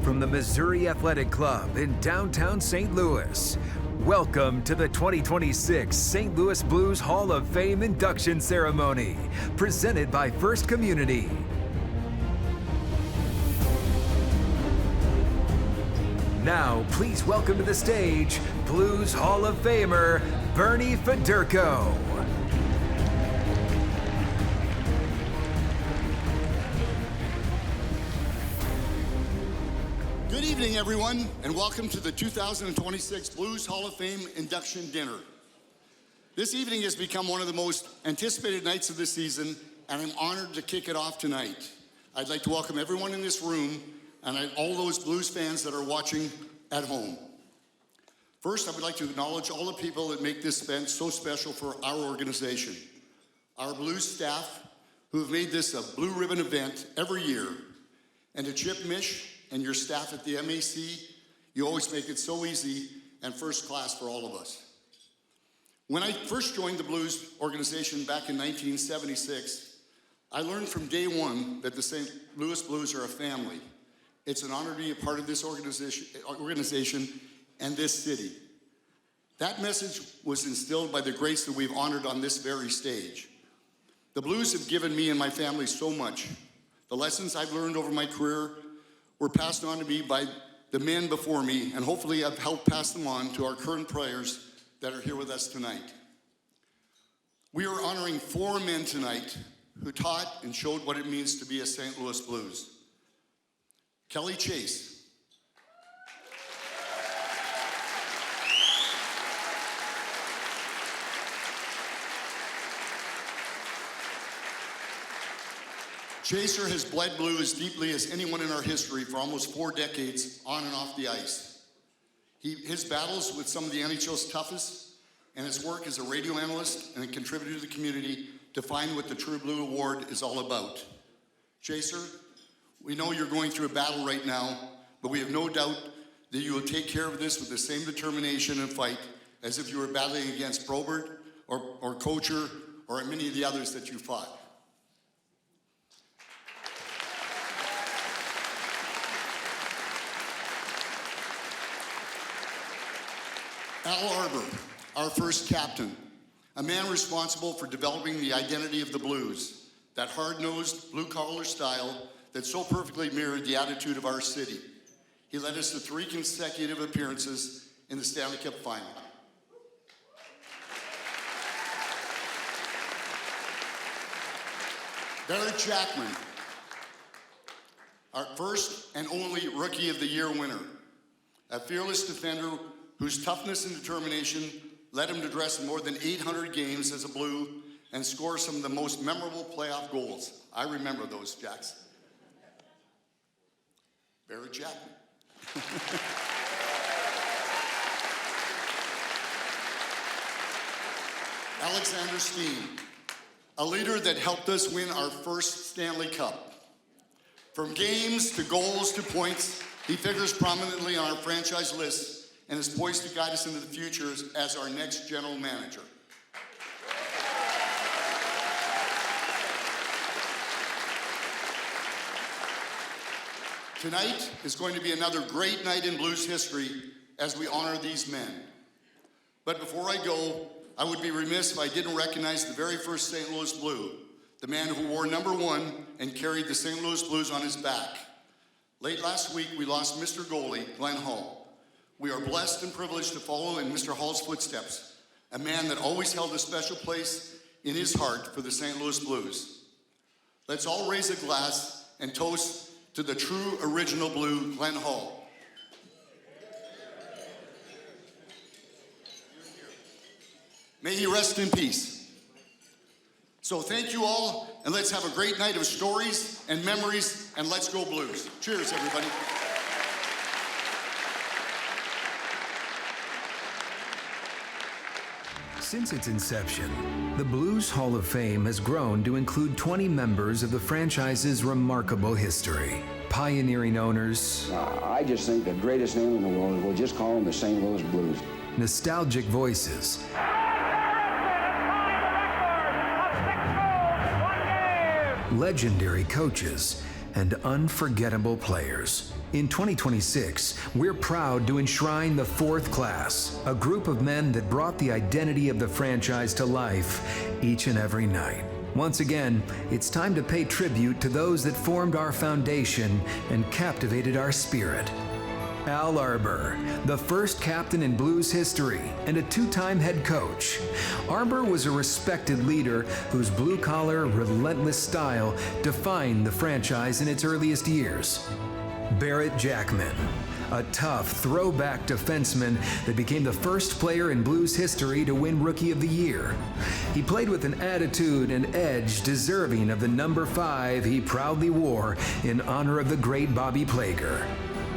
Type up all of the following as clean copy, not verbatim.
from the Missouri Athletic Club in downtown St. Louis. Welcome to the 2026 St. Louis Blues Hall of Fame induction ceremony, presented by First Community. Now, please welcome to the stage, Blues Hall of Famer, Bernie Federko. Good evening, everyone, and welcome to the 2026 Blues Hall of Fame induction dinner. This evening has become one of the most anticipated nights of the season, and I'm honored to kick it off tonight. I'd like to welcome everyone in this room and all those Blues fans that are watching at home. First, I would like to acknowledge all the people that make this event so special for our organization. Our Blues staff, who have made this a Blue Ribbon event every year, and to Chip Mish and your staff at the MAC, you always make it so easy and first class for all of us. When I first joined the Blues organization back in 1976, I learned from day one that the St. Louis Blues are a family. It's an honor to be a part of this organization and this city. That message was instilled by the greats that we've honored on this very stage. The Blues have given me and my family so much. The lessons I've learned over my career were passed on to me by the men before me, and hopefully I've helped pass them on to our current players that are here with us tonight. We are honoring 4 men tonight who taught and showed what it means to be a St. Louis Blues. Kelly Chase. Chaser has bled blue as deeply as anyone in our history for almost 4 decades on and off the ice. His battles with some of the NHL's toughest, and his work as a radio analyst and a contributor to the community define what the True Blue Award is all about. Chaser, we know you're going through a battle right now, but we have no doubt that you will take care of this with the same determination and fight as if you were battling against Probert or Kocher or many of the others that you fought. Arbour, our first captain, a man responsible for developing the identity of the Blues, that hard-nosed, blue-collar style that so perfectly mirrored the attitude of our city. He led us to 3 consecutive appearances in the Stanley Cup Final. Barrett Jackman, our first and only Rookie of the Year winner, a fearless defender whose toughness and determination led him to dress in more than 800 games as a Blue and score some of the most memorable playoff goals. I remember those, Jacks. Barrett Jackman. Alexander Steen, a leader that helped us win our first Stanley Cup. From games to goals to points, he figures prominently on our franchise list and is poised to guide us into the future as our next general manager. Tonight is going to be another great night in Blues history as we honor these men. But before I go, I would be remiss if I didn't recognize the very first St. Louis Blue, the man who wore number 1 and carried the St. Louis Blues on his back. Late last week, we lost Mr. Goalie, Glenn Hall. We are blessed and privileged to follow in Mr. Hall's footsteps, a man that always held a special place in his heart for the St. Louis Blues. Let's all raise a glass and toast to the true original Blue, Glenn Hall. May he rest in peace. So thank you all, and let's have a great night of stories and memories, and let's go Blues. Cheers, everybody. Since its inception, the Blues Hall of Fame has grown to include 20 members of the franchise's remarkable history. Pioneering owners. I just think the greatest name in the world, we'll just call them the St. Louis Blues. Nostalgic voices. Legendary coaches and unforgettable players. In 2026, we're proud to enshrine the fourth class, a group of men that brought the identity of the franchise to life each and every night. Once again, it's time to pay tribute to those that formed our foundation and captivated our spirit. Al Arbour, the first captain in Blues history and a two-time head coach. Arbour was a respected leader whose blue-collar, relentless style defined the franchise in its earliest years. Barrett Jackman, a tough throwback defenseman that became the first player in Blues history to win Rookie of the Year. He played with an attitude and edge deserving of the number 5 he proudly wore in honor of the great Bobby Plager.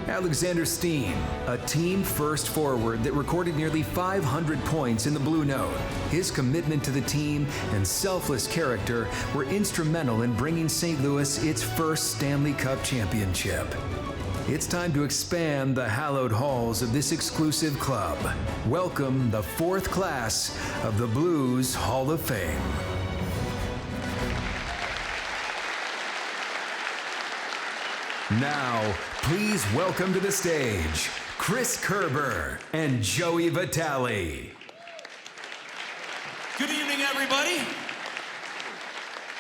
Alexander Steen, a team-first forward that recorded nearly 500 points in the Blue Note. His commitment to the team and selfless character were instrumental in bringing St. Louis its first Stanley Cup championship. It's time to expand the hallowed halls of this exclusive club. Welcome the fourth class of the Blues Hall of Fame. Now, please welcome to the stage, Chris Kerber and Joey Vitale. Good evening, everybody.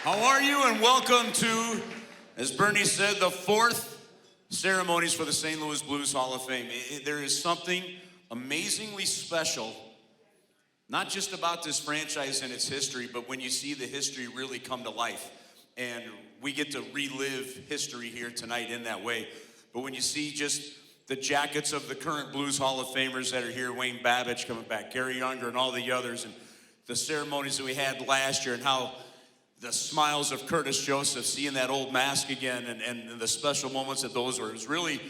How are you? And welcome to, as Bernie said, the fourth ceremonies for the St. Louis Blues Hall of Fame. There is something amazingly special, not just about this franchise and its history, but when you see the history really come to life. And we get to relive history here tonight in that way. But when you see just the jackets of the current Blues Hall of Famers that are here, Wayne Babbage coming back, Gary Younger and all the others, and the ceremonies that we had last year, and how the smiles of Curtis Joseph, seeing that old mask again, and the special moments that those were, is really,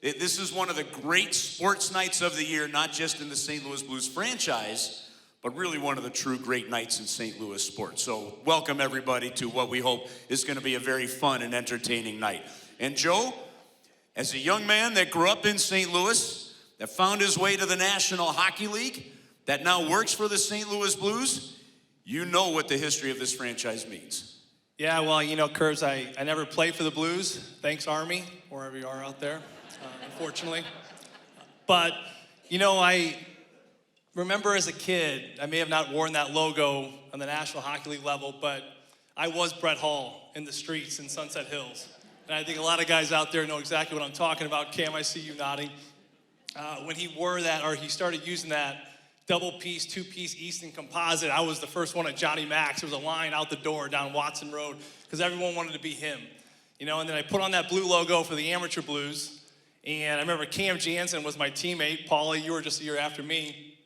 this is one of the great sports nights of the year, not just in the St. Louis Blues franchise, but really one of the true great nights in St. Louis sports. So welcome everybody to what we hope is going to be a very fun and entertaining night. And Joe, as a young man that grew up in St. Louis, that found his way to the National Hockey League, that now works for the St. Louis Blues, you know what the history of this franchise means. Yeah, well, you know, Curves, I never played for the Blues. Thanks, Army, wherever you are out there, unfortunately. But, you know, I remember as a kid, I may have not worn that logo on the National Hockey League level, but I was Brett Hall in the streets in Sunset Hills. And I think a lot of guys out there know exactly what I'm talking about. Cam, I see you nodding. When he wore that, or he started using that double-piece, two-piece Easton composite, I was the first one at Johnny Mac's. There was a line out the door down Watson Road because everyone wanted to be him. You know, and then I put on that blue logo for the Amateur Blues. And I remember Cam Jansen was my teammate. Paulie, you were just a year after me.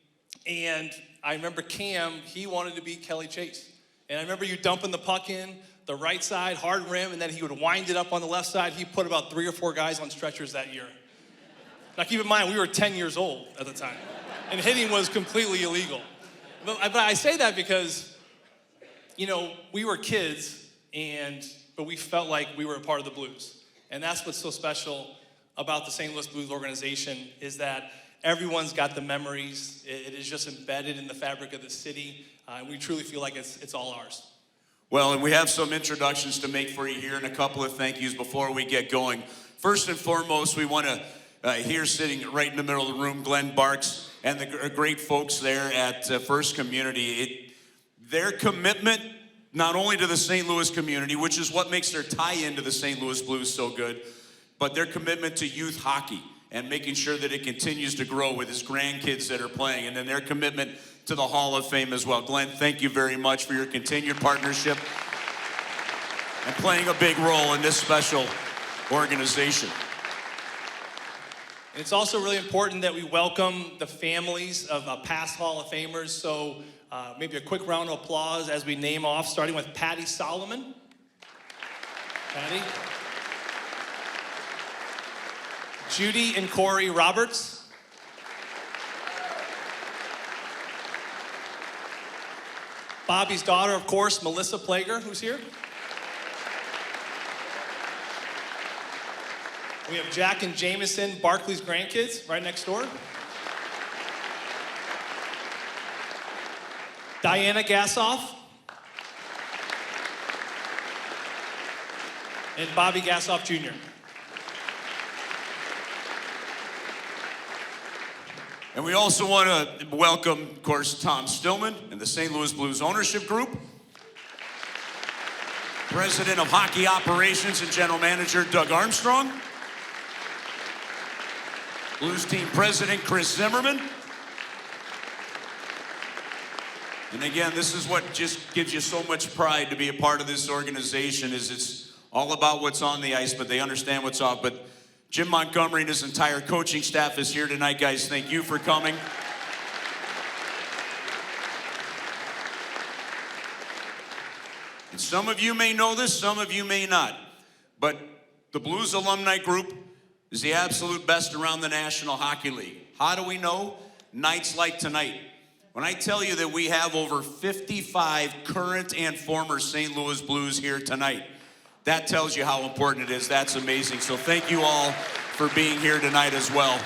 And I remember Cam, he wanted to be Kelly Chase. And I remember you dumping the puck in the right side, hard rim, and then he would wind it up on the left side. He put about 3 or 4 guys on stretchers that year. Now keep in mind, we were 10 years old at the time. And hitting was completely illegal. But I say that because, you know, we were kids, but we felt like we were a part of the Blues. And that's what's so special about the St. Louis Blues organization, is that everyone's got the memories. It is just embedded in the fabric of the city. And we truly feel like it's all ours. Well, and we have some introductions to make for you here and a couple of thank yous before we get going. First and foremost, we want to, here sitting right in the middle of the room, Glenn Barks and the great folks there at First Community. Their commitment, not only to the St. Louis community, which is what makes their tie-in to the St. Louis Blues so good, but their commitment to youth hockey and making sure that it continues to grow with his grandkids that are playing, and then their commitment to the Hall of Fame as well. Glenn, thank you very much for your continued partnership and playing a big role in this special organization. It's also really important that we welcome the families of past Hall of Famers. So maybe a quick round of applause as we name off, starting with Patty Solomon. Patty. Judy and Corey Roberts. Bobby's daughter, of course, Melissa Plager, who's here. We have Jack and Jameson, Barkley's grandkids, right next door. Diana Gassoff. and Bobby Gassoff Jr. And we also want to welcome, of course, Tom Stillman and the St. Louis Blues Ownership Group, President of Hockey Operations and General Manager Doug Armstrong, Blues Team President Chris Zimmerman. And again, this is what just gives you so much pride to be a part of this organization, is it's all about what's on the ice, but they understand what's off. But Jim Montgomery and his entire coaching staff is here tonight, guys. Thank you for coming. And some of you may know this, some of you may not, but the Blues Alumni Group is the absolute best around the National Hockey League. How do we know? Nights like tonight. When I tell you that we have over 55 current and former St. Louis Blues here tonight, that tells you how important it is. That's amazing. So thank you all for being here tonight as well.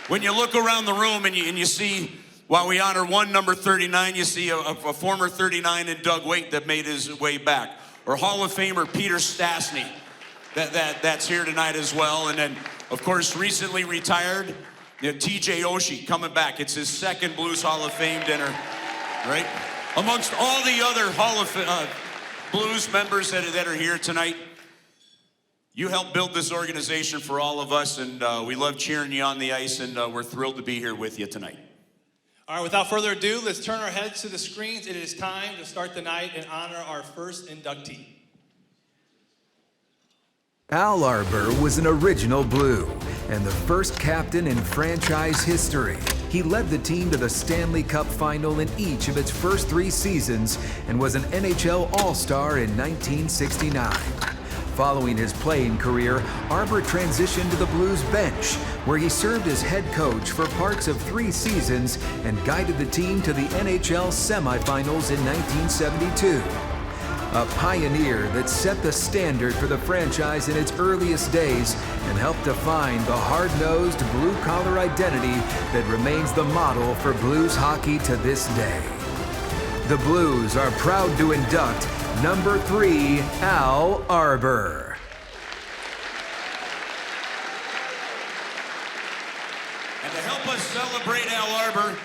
When you look around the room and you see, while we honor one number 39, you see a former 39 in Doug Waite that made his way back. Or Hall of Famer Peter Stastny, that's here tonight as well. And then, of course, recently retired, TJ Oshie coming back. It's his second Blues Hall of Fame dinner, right? Amongst all the other Hall of Blues members that are here tonight, you helped build this organization for all of us, and we love cheering you on the ice, and we're thrilled to be here with you tonight. All right, without further ado, let's turn our heads to the screens. It is time to start the night and honor our first inductee. Al Arbour was an original Blue and the first captain in franchise history. He led the team to the Stanley Cup final in each of its first 3 seasons and was an NHL All-Star in 1969. Following his playing career, Arbour transitioned to the Blues bench, where he served as head coach for parts of 3 seasons and guided the team to the NHL semifinals in 1972. A pioneer that set the standard for the franchise in its earliest days and helped define the hard-nosed blue-collar identity that remains the model for Blues hockey to this day. The Blues are proud to induct number 3, Al Arbour. And to help us celebrate Al Arbour,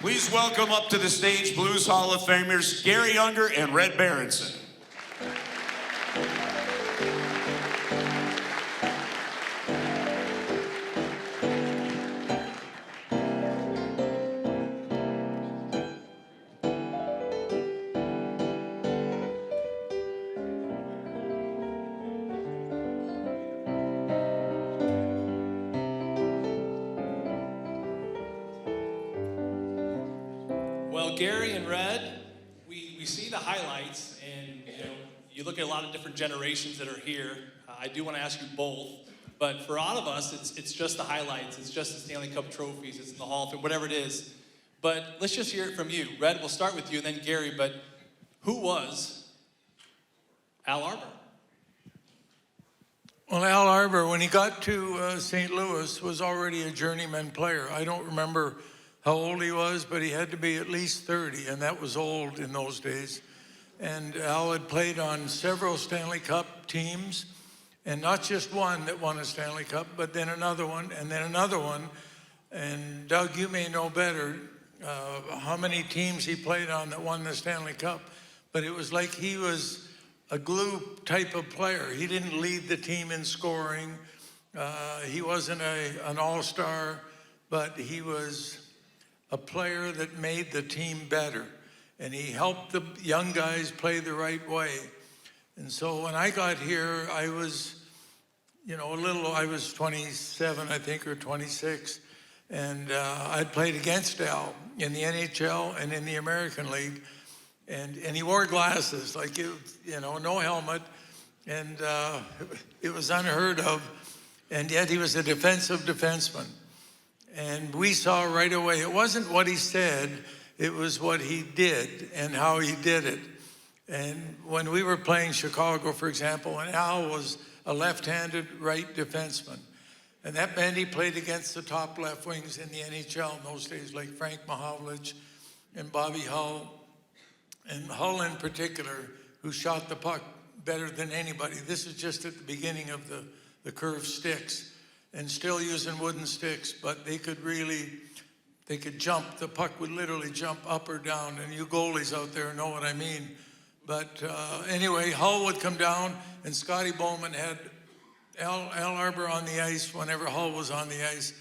please welcome up to the stage Blues Hall of Famers Gary Unger and Red Berenson. Well, Gary and Red, we see the highlights, and you look at a lot of different generations that are here. I do want to ask you both, but for all of us, it's just the highlights. It's just the Stanley Cup trophies. It's the Hall of Fame, whatever it is. But let's just hear it from you. Red, we'll start with you, and then Gary. But who was Al Arbour? Well, Al Arbour, when he got to St. Louis, was already a journeyman player. I don't remember how old he was, but he had to be at least 30, and that was old in those days. And Al had played on several Stanley Cup teams, and not just one that won a Stanley Cup, but then another one, and then another one. And Doug, you may know better how many teams he played on that won the Stanley Cup, but it was like he was a glue type of player. He didn't lead the team in scoring. He wasn't an all-star, but he was a player that made the team better. And he helped the young guys play the right way. And so when I got here, I was, I was 27, I think, or 26. And I'd played against Al in the NHL and in the American League. And he wore glasses, no helmet. And it was unheard of. And yet he was a defensive defenseman. And we saw right away, it wasn't what he said, it was what he did and how he did it. And when we were playing Chicago, for example, and Al was a left-handed right defenseman. And that meant he played against the top left wings in the NHL in those days, like Frank Mahovlich and Bobby Hull. And Hull in particular who shot the puck better than anybody. This is just at the beginning of the curved sticks, and still using wooden sticks, but they could jump. The puck would literally jump up or down, and you goalies out there know what I mean. But anyway, Hull would come down, and Scotty Bowman had Al Arbour on the ice whenever Hull was on the ice.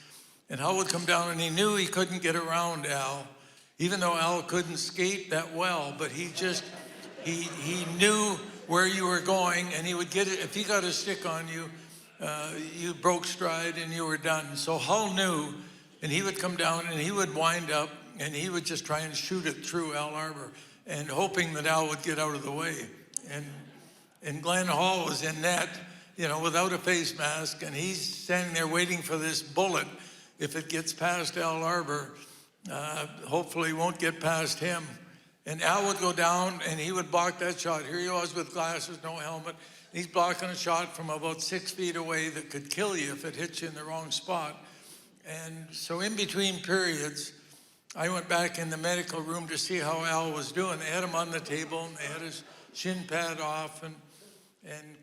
And Hull would come down, and he knew he couldn't get around Al, even though Al couldn't skate that well, but he knew where you were going, and he would get it. If he got a stick on you, you broke stride and you were done. So Hull knew, and he would come down and he would wind up and he would just try and shoot it through Al Arbour, and hoping that Al would get out of the way. And Glenn Hall was in net, without a face mask, and he's standing there waiting for this bullet. If it gets past Al Arbour, hopefully it won't get past him. And Al would go down and he would block that shot. Here he was with glasses, no helmet. He's blocking a shot from about 6 feet away that could kill you if it hits you in the wrong spot. And so in between periods, I went back in the medical room to see how Al was doing. They had him on the table and they had his shin pad off and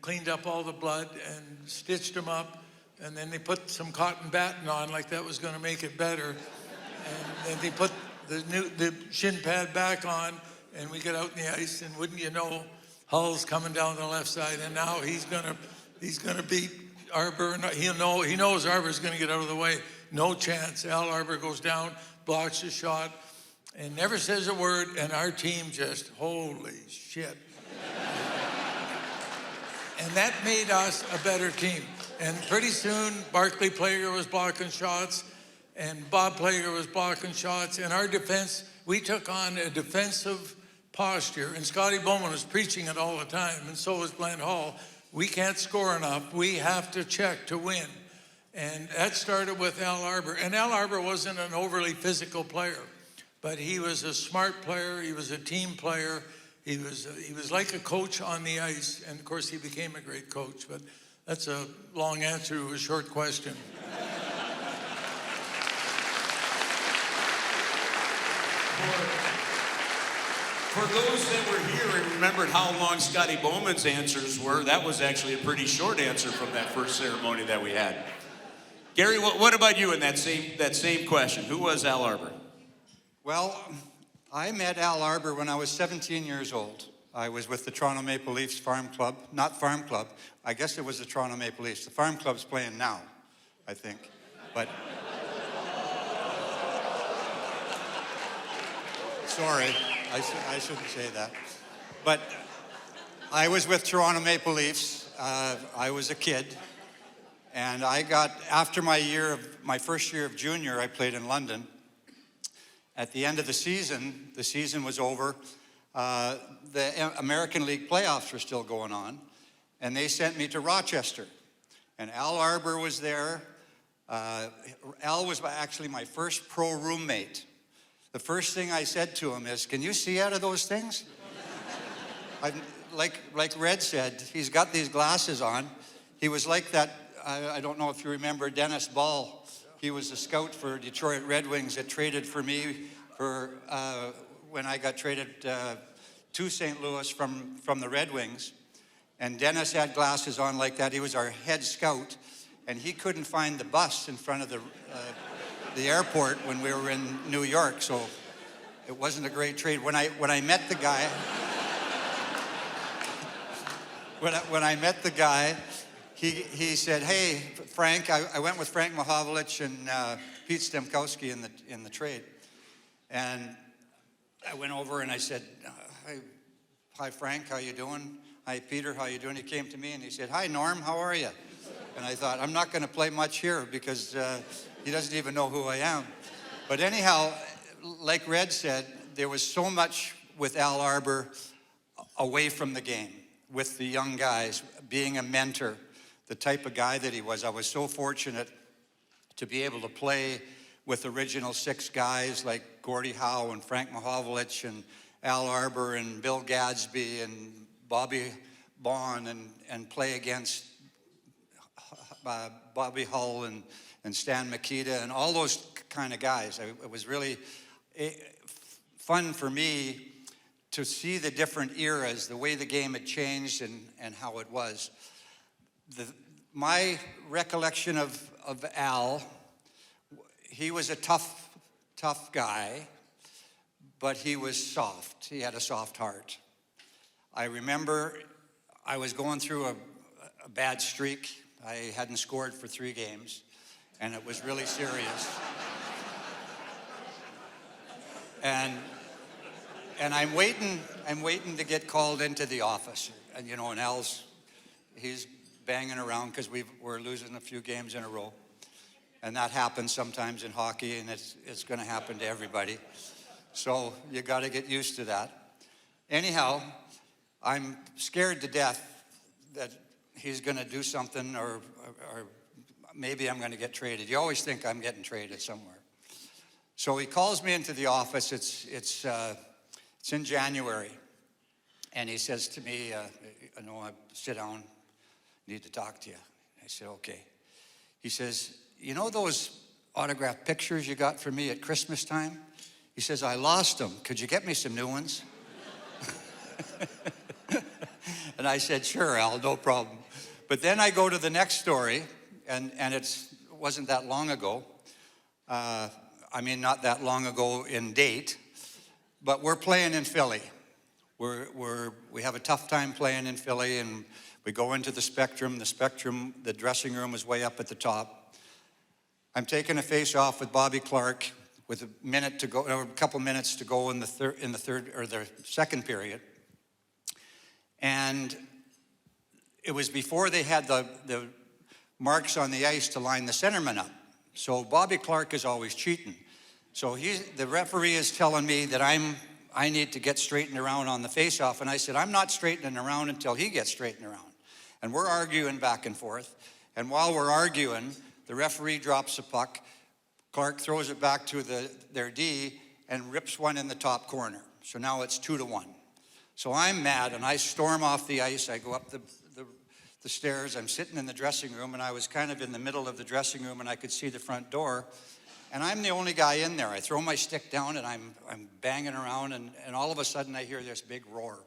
cleaned up all the blood and stitched him up. And then they put some cotton batting on like that was going to make it better. And then they put the shin pad back on, and we get out in the ice, and wouldn't you know, Hull's coming down the left side, and now he's gonna beat Arbour. And he knows Arbour's gonna get out of the way. No chance. Al Arbour goes down, blocks the shot, and never says a word. And our team just, holy shit. And that made us a better team. And pretty soon, Barclay Plager was blocking shots, and Bob Plager was blocking shots. And our defense, we took on a defensive posture. And Scotty Bowman was preaching it all the time, and so was Glenn Hall. We can't score enough. We have to check to win. And that started with Al Arbour. And Al Arbour wasn't an overly physical player, but he was a smart player. He was a team player. He was like a coach on the ice. And of course, he became a great coach. But that's a long answer to a short question. For those that were here and remembered how long Scotty Bowman's answers were, that was actually a pretty short answer from that first ceremony that we had. Gary, what about you in that same question? Who was Al Arbour? Well, I met Al Arbour when I was 17 years old. I was with the Toronto Maple Leafs Farm Club. Not Farm Club. I guess it was the Toronto Maple Leafs. The Farm Club's playing now, I think. But sorry, I shouldn't say that. But I was with Toronto Maple Leafs. I was a kid. And I got, after my first year of junior, I played in London. At the end of the season was over. The American League playoffs were still going on. And they sent me to Rochester. And Al Arbour was there. Al was actually my first pro roommate. The first thing I said to him is, "Can you see out of those things?" Like Red said, he's got these glasses on. He was like that, I don't know if you remember Dennis Ball. He was a scout for Detroit Red Wings that traded for me when I got traded to St. Louis from the Red Wings. And Dennis had glasses on like that. He was our head scout, and he couldn't find the bus in front of the airport when we were in New York, so it wasn't a great trade. When I met the guy, when I met the guy, he said, "Hey, Frank," I went with Frank Mahovlich and Pete Stemkowski in the trade, and I went over and I said, "Hi Frank, how you doing? Hi Peter, how you doing?" He came to me and he said, "Hi Norm, how are you?" And I thought, I'm not going to play much here because he doesn't even know who I am. But anyhow, like Red said, there was so much with Al Arbour away from the game, with the young guys, being a mentor, the type of guy that he was. I was so fortunate to be able to play with original six guys like Gordie Howe and Frank Mahovlich and Al Arbour and Bill Gadsby and Bobby Baughan and play against Bobby Hull and Stan Mikita and all those kind of guys. It was really fun for me to see the different eras, the way the game had changed and how it was. My recollection of Al, he was a tough guy, but he was soft. He had a soft heart. I remember I was going through a bad streak. I hadn't scored for 3 games, and it was really serious. And I'm waiting to get called into the office. And you know, and he's banging around because we're losing a few games in a row. And that happens sometimes in hockey, and it's going to happen to everybody. So you got to get used to that. Anyhow, I'm scared to death that he's going to do something, or maybe I'm going to get traded. You always think I'm getting traded somewhere. So he calls me into the office. It's in January, and he says to me, "I sit down. Need to talk to you." I said, "Okay." He says, "You know those autographed pictures you got for me at Christmas time?" He says, "I lost them. Could you get me some new ones?" And I said, "Sure, Al, no problem." But then I go to the next story, and it wasn't that long ago. Not that long ago in date, but we're playing in Philly. We have a tough time playing in Philly, and we go into the Spectrum. The dressing room is way up at the top. I'm taking a face-off with Bobby Clark with a minute to go, or a couple minutes to go in the second period. And it was before they had the marks on the ice to line the centerman up. So Bobby Clark is always cheating. So the referee is telling me that I need to get straightened around on the face-off. And I said, "I'm not straightening around until he gets straightened around." And we're arguing back and forth. And while we're arguing, the referee drops the puck. Clark throws it back to their D and rips one in the top corner. So now it's 2-1. So I'm mad, and I storm off the ice. I go up the stairs. I'm sitting in the dressing room, and I was kind of in the middle of the dressing room, and I could see the front door. And I'm the only guy in there. I throw my stick down, and I'm banging around, and all of a sudden I hear this big roar.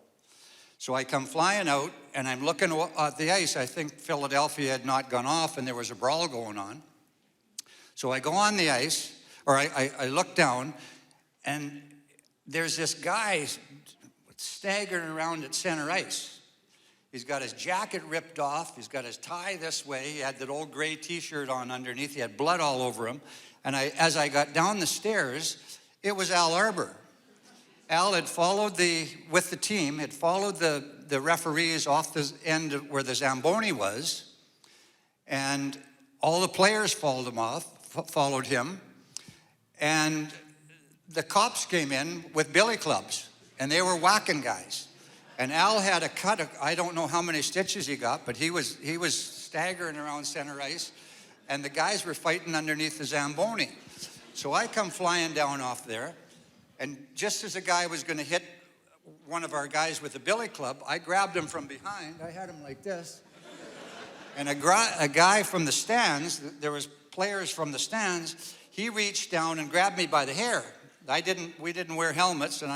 So I come flying out, and I'm looking at the ice. I think Philadelphia had not gone off, and there was a brawl going on. So I go on the ice, or I look down, and there's this guy staggering around at center ice. He's got his jacket ripped off. He's got his tie this way. He had that old gray T-shirt on underneath. He had blood all over him. And as I got down the stairs, it was Al Arbour. Al had followed with the team, had followed the referees off the end where the Zamboni was, and all the players followed him, and the cops came in with billy clubs, and they were whacking guys. And Al had a cut of, I don't know how many stitches he got, but he was staggering around center ice, and the guys were fighting underneath the Zamboni. So I come flying down off there, and just as a guy was going to hit one of our guys with a billy club, I grabbed him from behind. I had him like this. And a guy from the stands, there was players from the stands, he reached down and grabbed me by the hair. We didn't wear helmets, and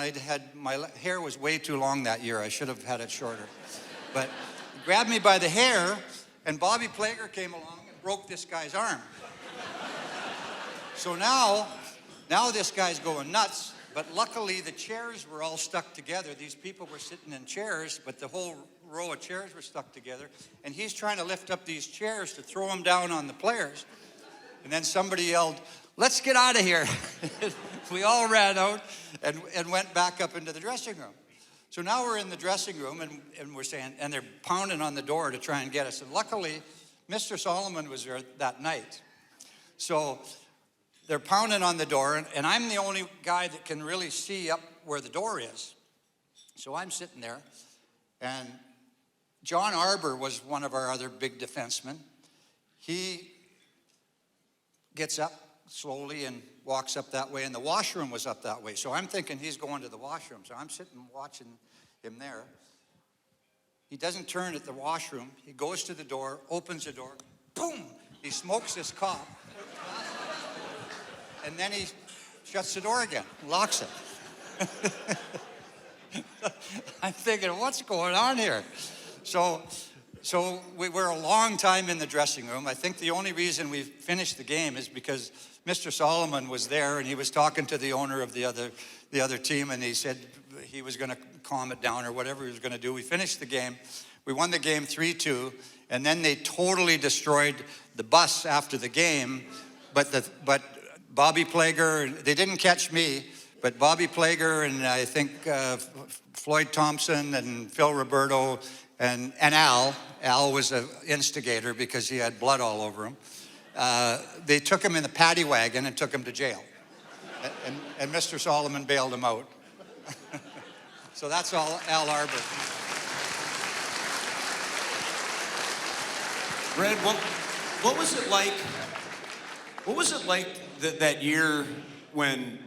my hair was way too long that year. I should have had it shorter. But he grabbed me by the hair, and Bobby Plager came along and broke this guy's arm. So now this guy's going nuts, but luckily the chairs were all stuck together. These people were sitting in chairs, but the whole row of chairs were stuck together, and he's trying to lift up these chairs to throw them down on the players. And then somebody yelled, "Let's get out of here." We all ran out and went back up into the dressing room. So now we're in the dressing room, and we're saying, and they're pounding on the door to try and get us. And luckily, Mr. Solomon was there that night. So they're pounding on the door, and I'm the only guy that can really see up where the door is. So I'm sitting there, and John Arbour was one of our other big defensemen. He gets up slowly and walks up that way, and the washroom was up that way. So I'm thinking he's going to the washroom. So I'm sitting watching him there. He doesn't turn at the washroom. He goes to the door, opens the door, boom! He smokes this cop. And then he shuts the door again, locks it. I'm thinking, what's going on here? So we were a long time in the dressing room. I think the only reason we finished the game is because Mr. Solomon was there and he was talking to the owner of the other team, and he said he was going to calm it down or whatever he was going to do. We finished the game. We won the game 3-2, and then they totally destroyed the bus after the game. But Bobby Plager, they didn't catch me, but Bobby Plager and I think Floyd Thompson and Phil Roberto and Al was an instigator because he had blood all over him. They took him in the paddy wagon and took him to jail. And Mr. Solomon bailed him out. So that's all Al Arbour. Red, what was it like? What was it like that year when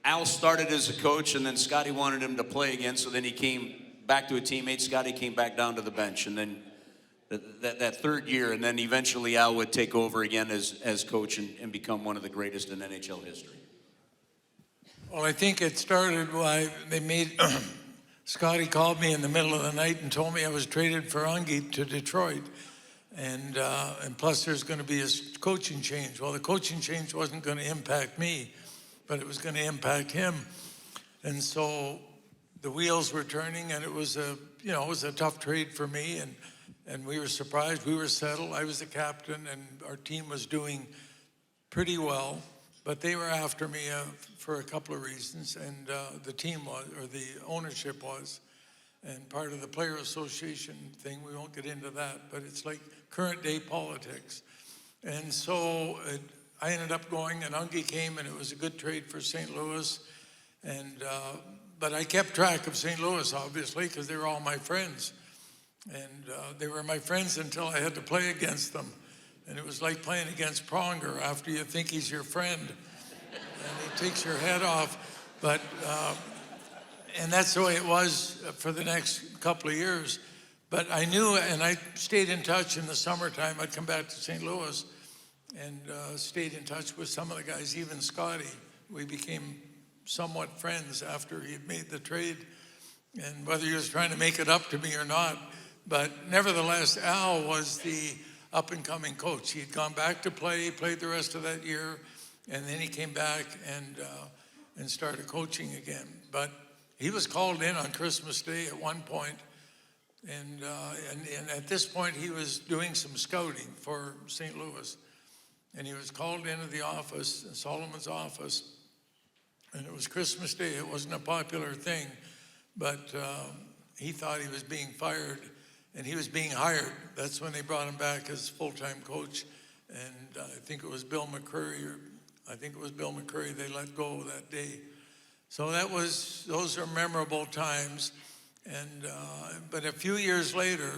Al started as a coach and then Scotty wanted him to play again, so then he came back to a teammate, Scotty came back down to the bench, and then that third year, and then eventually Al would take over again as coach and become one of the greatest in NHL history? Well, I think it started by they made, Scotty called me in the middle of the night and told me I was traded for Ungi to Detroit. And plus there's going to be a coaching change. Well, the coaching change wasn't going to impact me, but it was going to impact him. And so the wheels were turning, and it was a tough trade for me. And we were surprised. We were settled. I was the captain, and our team was doing pretty well. But they were after me for a couple of reasons, and the team was, or the ownership was. And part of the player association thing, we won't get into that, but it's like current day politics. And so I ended up going, and Ungi came, and it was a good trade for St. Louis. And but I kept track of St. Louis, obviously, because they were all my friends. And they were my friends until I had to play against them. And it was like playing against Pronger after you think he's your friend. And he takes your head off. But and that's the way it was for the next couple of years. But I knew, and I stayed in touch in the summertime. I'd come back to St. Louis and stayed in touch with some of the guys, even Scotty. We became somewhat friends after he had made the trade, and whether he was trying to make it up to me or not. But nevertheless, Al was the up-and-coming coach. He had gone back to play, he played the rest of that year, and then he came back and started coaching again. But he was called in on Christmas Day at one point, and at this point he was doing some scouting for St. Louis. And he was called into the office, Solomon's office, and it was Christmas Day. It wasn't a popular thing, but he thought he was being fired, and he was being hired. That's when they brought him back as full-time coach, and I think it was Bill McCurry they let go that day. So those are memorable times. And but a few years later,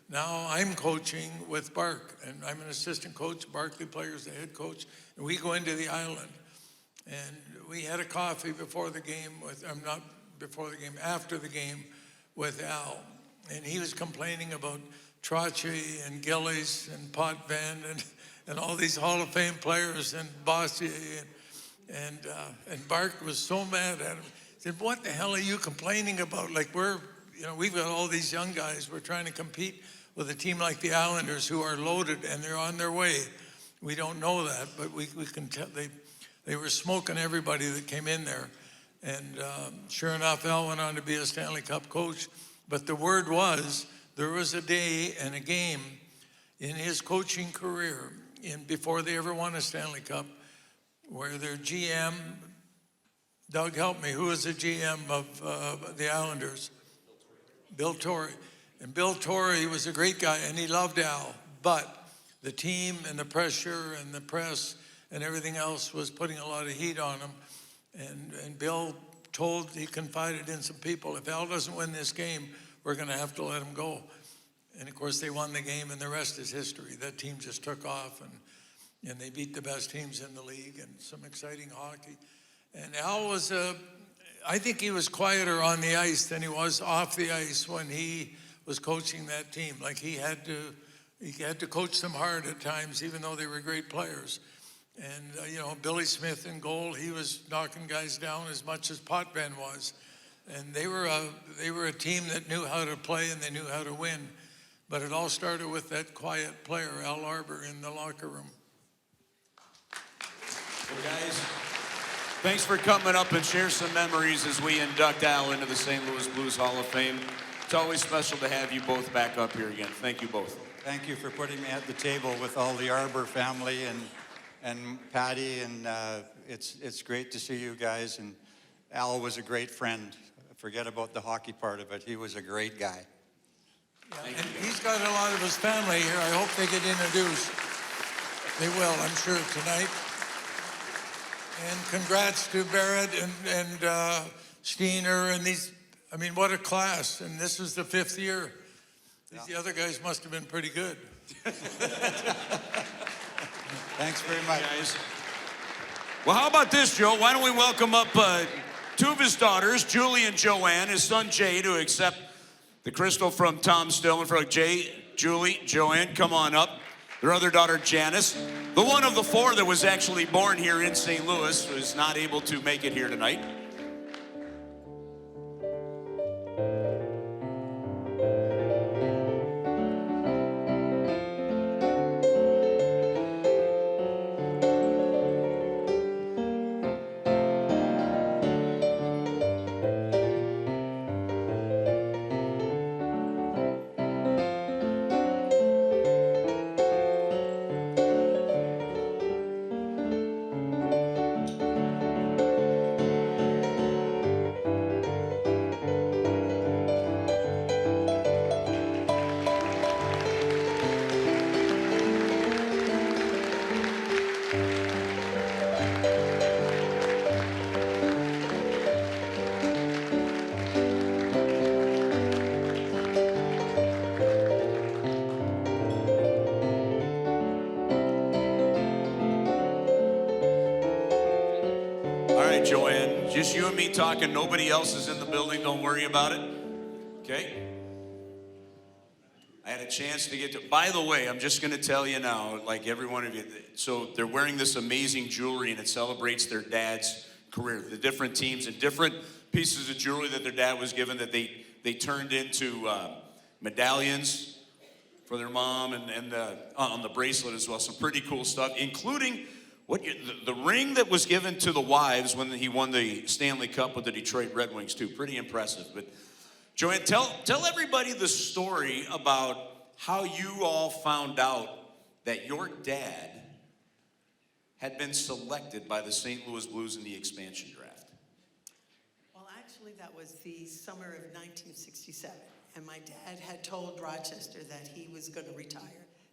now I'm coaching with Bark, and I'm an assistant coach. Barkley Player's the head coach, and we go into the island. And we had a coffee before the game after the game with Al. And he was complaining about Trottier and Gillies and Potvin and all these Hall of Fame players and Bossier. And Bark was so mad at him. He said, "What the hell are you complaining about? Like we've got all these young guys. We're trying to compete with a team like the Islanders who are loaded and they're on their way. We don't know that, but we can tell they were smoking everybody that came in there." And sure enough, Al went on to be a Stanley Cup coach. But the word was, there was a day and a game in his coaching career, before they ever won a Stanley Cup, where their GM, Doug, help me, who was the GM of the Islanders? Bill Torrey. And Bill Torrey was a great guy, and he loved Al. But the team and the pressure and the press and everything else was putting a lot of heat on him. And Bill he confided in some people, if Al doesn't win this game, we're going to have to let him go. And of course, they won the game, and the rest is history. That team just took off, and they beat the best teams in the league and some exciting hockey. And Al was I think he was quieter on the ice than he was off the ice when he was coaching that team. Like he had to coach them hard at times, even though they were great players. And Billy Smith in goal, he was knocking guys down as much as Potvin was. And they were a team that knew how to play and they knew how to win. But it all started with that quiet player, Al Arbour, in the locker room. Well, guys, thanks for coming up and share some memories as we induct Al into the St. Louis Blues Hall of Fame. It's always special to have you both back up here again. Thank you both. Thank you for putting me at the table with all the Arbour family and Patty, and it's great to see you guys. And Al was a great friend. Forget about the hockey part of it. He was a great guy. Yeah, and he's got a lot of his family here. I hope they get introduced. They will, I'm sure, tonight. And congrats to Barrett and Steen and these. I mean, what a class. And this is the 5th year. The other guys must have been pretty good. Thanks very much. Guys. Well, how about this, Joe? Why don't we welcome up two of his daughters, Julie and Joanne, his son Jay, to accept the crystal from Tom Stillman. For Jay, Julie, Joanne, come on up. Their other daughter, Janice, the one of the 4 that was actually born here in St. Louis, was not able to make it here tonight. Joanne, just you and me talking. Nobody else is in the building. Don't worry about it. Okay? I had a chance to get to, by the way, I'm just going to tell you now, like every one of you, so they're wearing this amazing jewelry and it celebrates their dad's career. The different teams and different pieces of jewelry that their dad was given that they turned into medallions for their mom and on the bracelet as well. Some pretty cool stuff, including the ring that was given to the wives when he won the Stanley Cup with the Detroit Red Wings too. Pretty impressive. But Joanne, tell everybody the story about how you all found out that your dad had been selected by the St. Louis Blues in the expansion draft. Well, actually, that was the summer of 1967, and my dad had told Rochester that he was going to retire,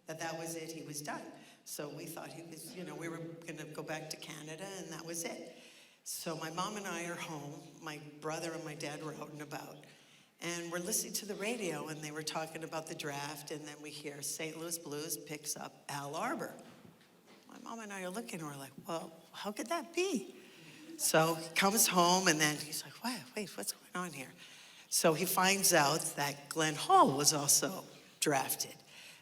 that was it, he was done. So we thought he was, we were going to go back to Canada, and that was it. So my mom and I are home. My brother and my dad were out and about. And we're listening to the radio, and they were talking about the draft, and then we hear St. Louis Blues picks up Al Arbour. My mom and I are looking, and we're like, well, how could that be? So he comes home, and then he's like, wait, what's going on here? So he finds out that Glenn Hall was also drafted.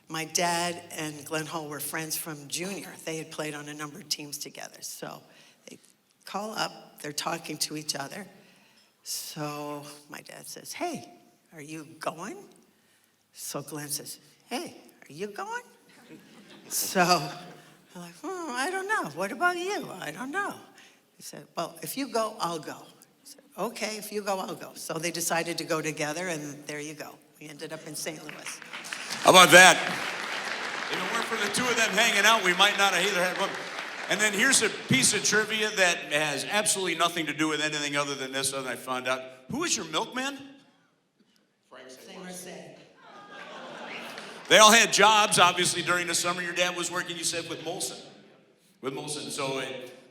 My dad and Glenn Hall were friends from junior. They had played on a number of teams together. So they call up, they're talking to each other. So my dad says, hey, are you going? So Glenn says, hey, are you going? So I'm like, I don't know. What about you? I don't know. He said, well, if you go, I'll go. I said, okay, if you go, I'll go. So they decided to go together, and there you go. We ended up in St. Louis. How about that? If it weren't for the two of them hanging out, we might not have either had one. And then here's a piece of trivia that has absolutely nothing to do with anything other than this, other than I found out. Who was your milkman? They all had jobs, obviously, during the summer. Your dad was working, you said, with Molson. So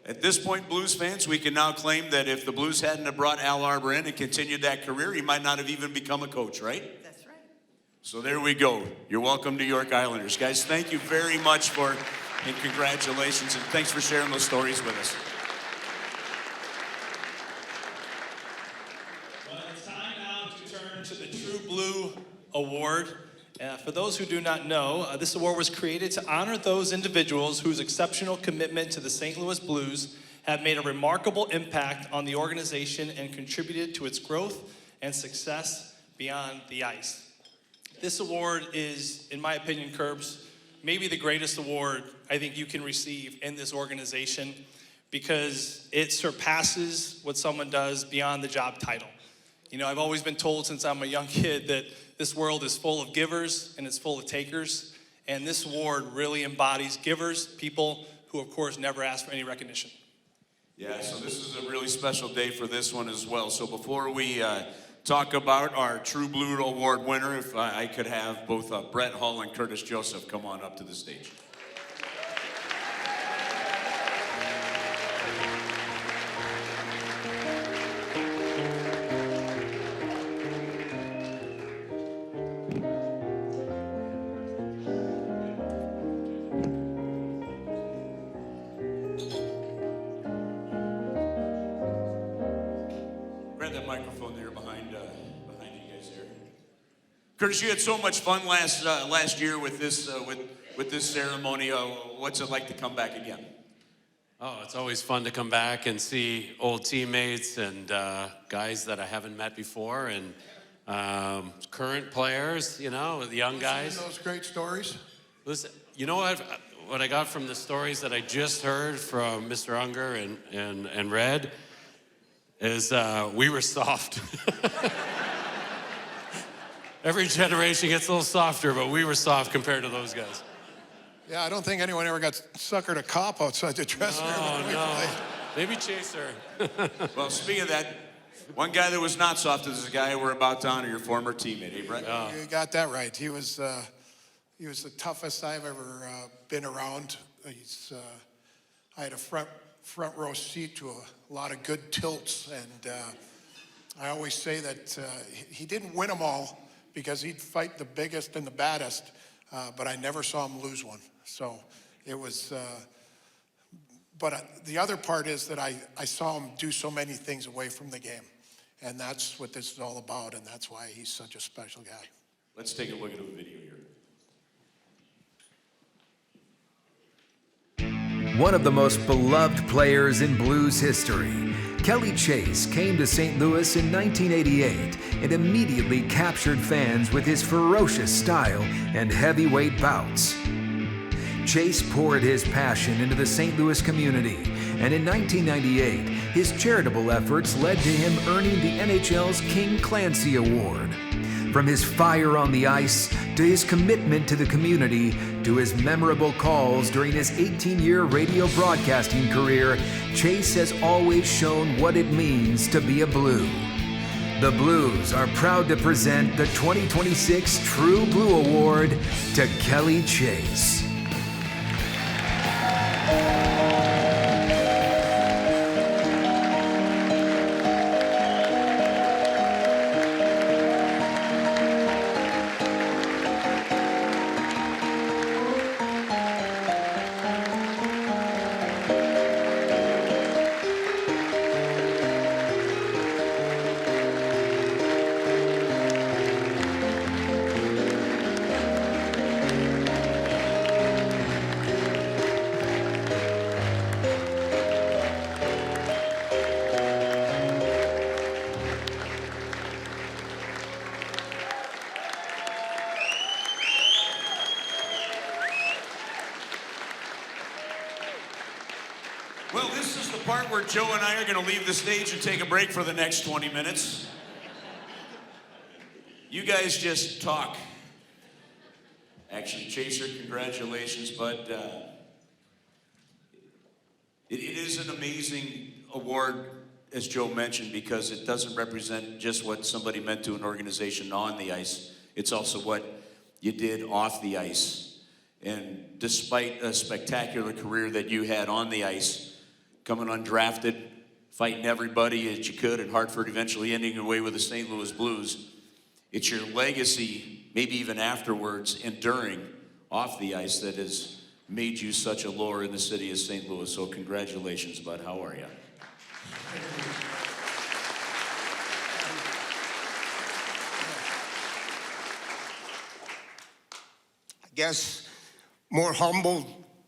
at this point, Blues fans, we can now claim that if the Blues hadn't have brought Al Arbour in and continued that career, he might not have even become a coach, right? That's right. So there we go. You're welcome, New York Islanders. Guys, thank you very much and congratulations, and thanks for sharing those stories with us. Well, it's time now to turn to the True Blue Award. For those who do not know, this award was created to honor those individuals whose exceptional commitment to the St. Louis Blues have made a remarkable impact on the organization and contributed to its growth and success beyond the ice. This award is, in my opinion, Curbs, maybe the greatest award I think you can receive in this organization, because it surpasses what someone does beyond the job title. You know, I've always been told since I'm a young kid that this world is full of givers and it's full of takers, and this award really embodies givers, people who of course never ask for any recognition. Yeah, so this is a really special day for this one as well. So before we talk about our True Blue Award winner, if I could have both Brett Hull and Curtis Joseph come on up to the stage. Grab that microphone there behind you guys there. Curtis, you had so much fun last year with this ceremony. What's it like to come back again? Oh, it's always fun to come back and see old teammates and guys that I haven't met before, and current players, you know, the young guys. Those great stories. Listen, you know what I got from the stories that I just heard from Mr. Unger and Red is we were soft. Every generation gets a little softer, but we were soft compared to those guys. Yeah, I don't think anyone ever got suckered a cop outside the dressing room. Oh, no. Maybe Chaser. Well, speaking of that, one guy that was not soft is a guy we're about to honor, your former teammate, eh, Brett? Oh. You got that right. He was the toughest I've ever been around. I had a front row seat to a lot of good tilts, and I always say that he didn't win them all because he'd fight the biggest and the baddest, but I never saw him lose one. So it was, but the other part is that I saw him do so many things away from the game, and that's what this is all about, and that's why he's such a special guy. Let's take a look at a video here. One of the most beloved players in Blues history, Kelly Chase came to St. Louis in 1988 and immediately captured fans with his ferocious style and heavyweight bouts. Chase poured his passion into the St. Louis community, and in 1998, his charitable efforts led to him earning the NHL's King Clancy Award. From his fire on the ice, to his commitment to the community, to his memorable calls during his 18-year radio broadcasting career, Chase has always shown what it means to be a Blue. The Blues are proud to present the 2026 True Blue Award to Kelly Chase. Well, this is the part where Joe and I are going to leave the stage and take a break for the next 20 minutes. You guys just talk. Actually, Chaser, congratulations, but it is an amazing award, as Joe mentioned, because it doesn't represent just what somebody meant to an organization on the ice. It's also what you did off the ice. And despite a spectacular career that you had on the ice, coming undrafted, fighting everybody that you could in Hartford, eventually ending away with the St. Louis Blues, it's your legacy, maybe even afterwards, enduring off the ice, that has made you such a lore in the city of St. Louis. So congratulations, bud. How are you? I guess more humbled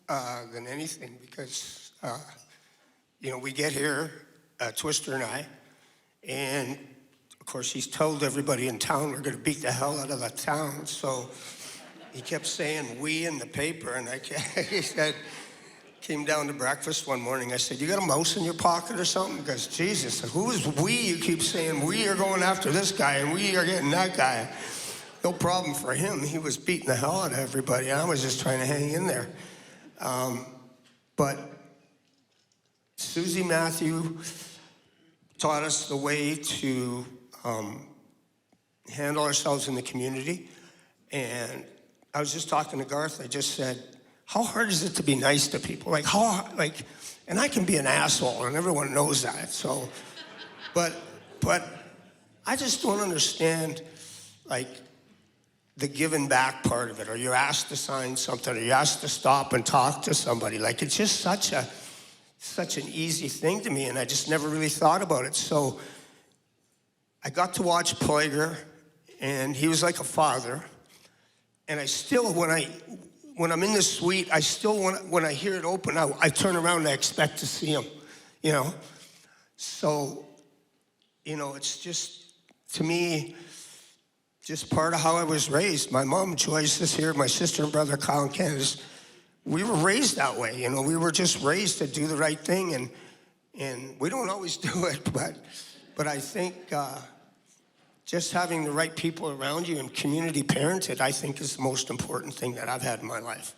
than anything, because we get here, Twister and I, and of course he's told everybody in town we're going to beat the hell out of the town. So he kept saying "we" in the paper, and he said, came down to breakfast one morning. I said, "You got a mouse in your pocket or something?" Because Jesus, who is we? You keep saying we are going after this guy, and we are getting that guy. No problem for him. He was beating the hell out of everybody. I was just trying to hang in there. But Susie Matthew taught us the way to handle ourselves in the community. And I was just talking to Garth. I just said, how hard is it to be nice to people? And I can be an asshole, and everyone knows that. So, but I just don't understand, the giving back part of it. Are you asked to sign something? Are you asked to stop and talk to somebody? It's just such an easy thing to me, and I just never really thought about it. So I got to watch Poiger, and he was like a father. And I still, when I'm in the suite, I still when I hear it open, I turn around and I expect to see him, So, it's just, to me, just part of how I was raised. My mom, Joyce, is here. My sister and brother, Kyle and Candace, we were raised that way. We were just raised to do the right thing, and we don't always do it, but I think just having the right people around you and community parented, I think, is the most important thing that I've had in my life.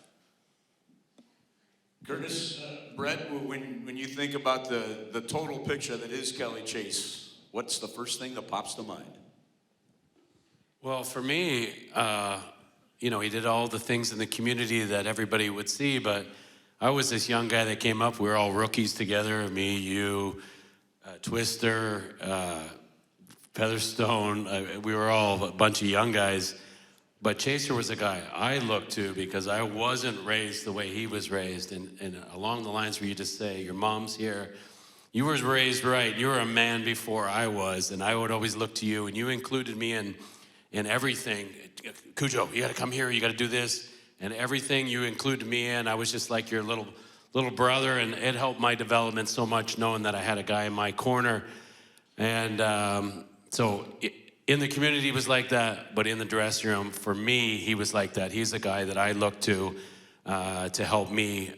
Curtis, Brett, when you think about the total picture that is Kelly Chase, what's the first thing that pops to mind? Well, for me, he did all the things in the community that everybody would see, but I was this young guy that came up. We were all rookies together, me, you, Twister, Featherstone. We were all a bunch of young guys. But Chaser was a guy I looked to because I wasn't raised the way he was raised. And along the lines where you just say, your mom's here, you were raised right. You were a man before I was, and I would always look to you, and you included me in everything. Cujo, you got to come here, you got to do this. And everything you included me in, I was just like your little brother, and it helped my development so much knowing that I had a guy in my corner. And so in the community, he was like that, but in the dressing room, for me, he was like that. He's a guy that I look to help me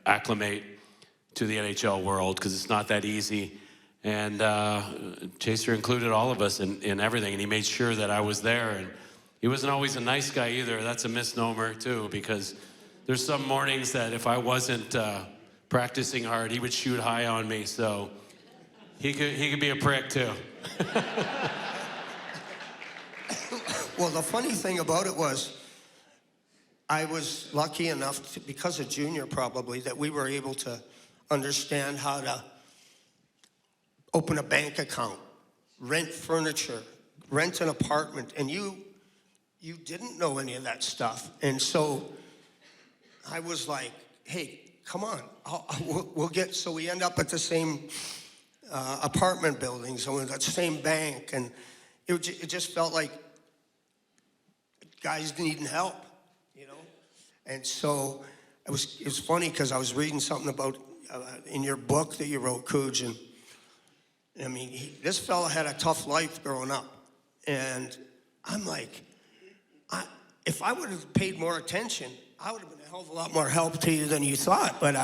acclimate to the NHL world, because it's not that easy. And Chaser included all of us in everything, and he made sure that I was there. And he wasn't always a nice guy either. That's a misnomer too, because there's some mornings that if I wasn't practicing hard, he would shoot high on me. So he could be a prick too. Well, the funny thing about it was, I was lucky enough to, because of Junior probably, that we were able to understand how to open a bank account, rent furniture, rent an apartment, and you didn't know any of that stuff. And so I was like, hey, come on, we'll get, so we end up at the same apartment buildings and with that same bank, and it just felt like guys needing help, And so it was funny because I was reading something about in your book that you wrote, Cooge, and I mean, this fella had a tough life growing up, and I'm like, if I would have paid more attention, I would have been a hell of a lot more help to you than you thought, but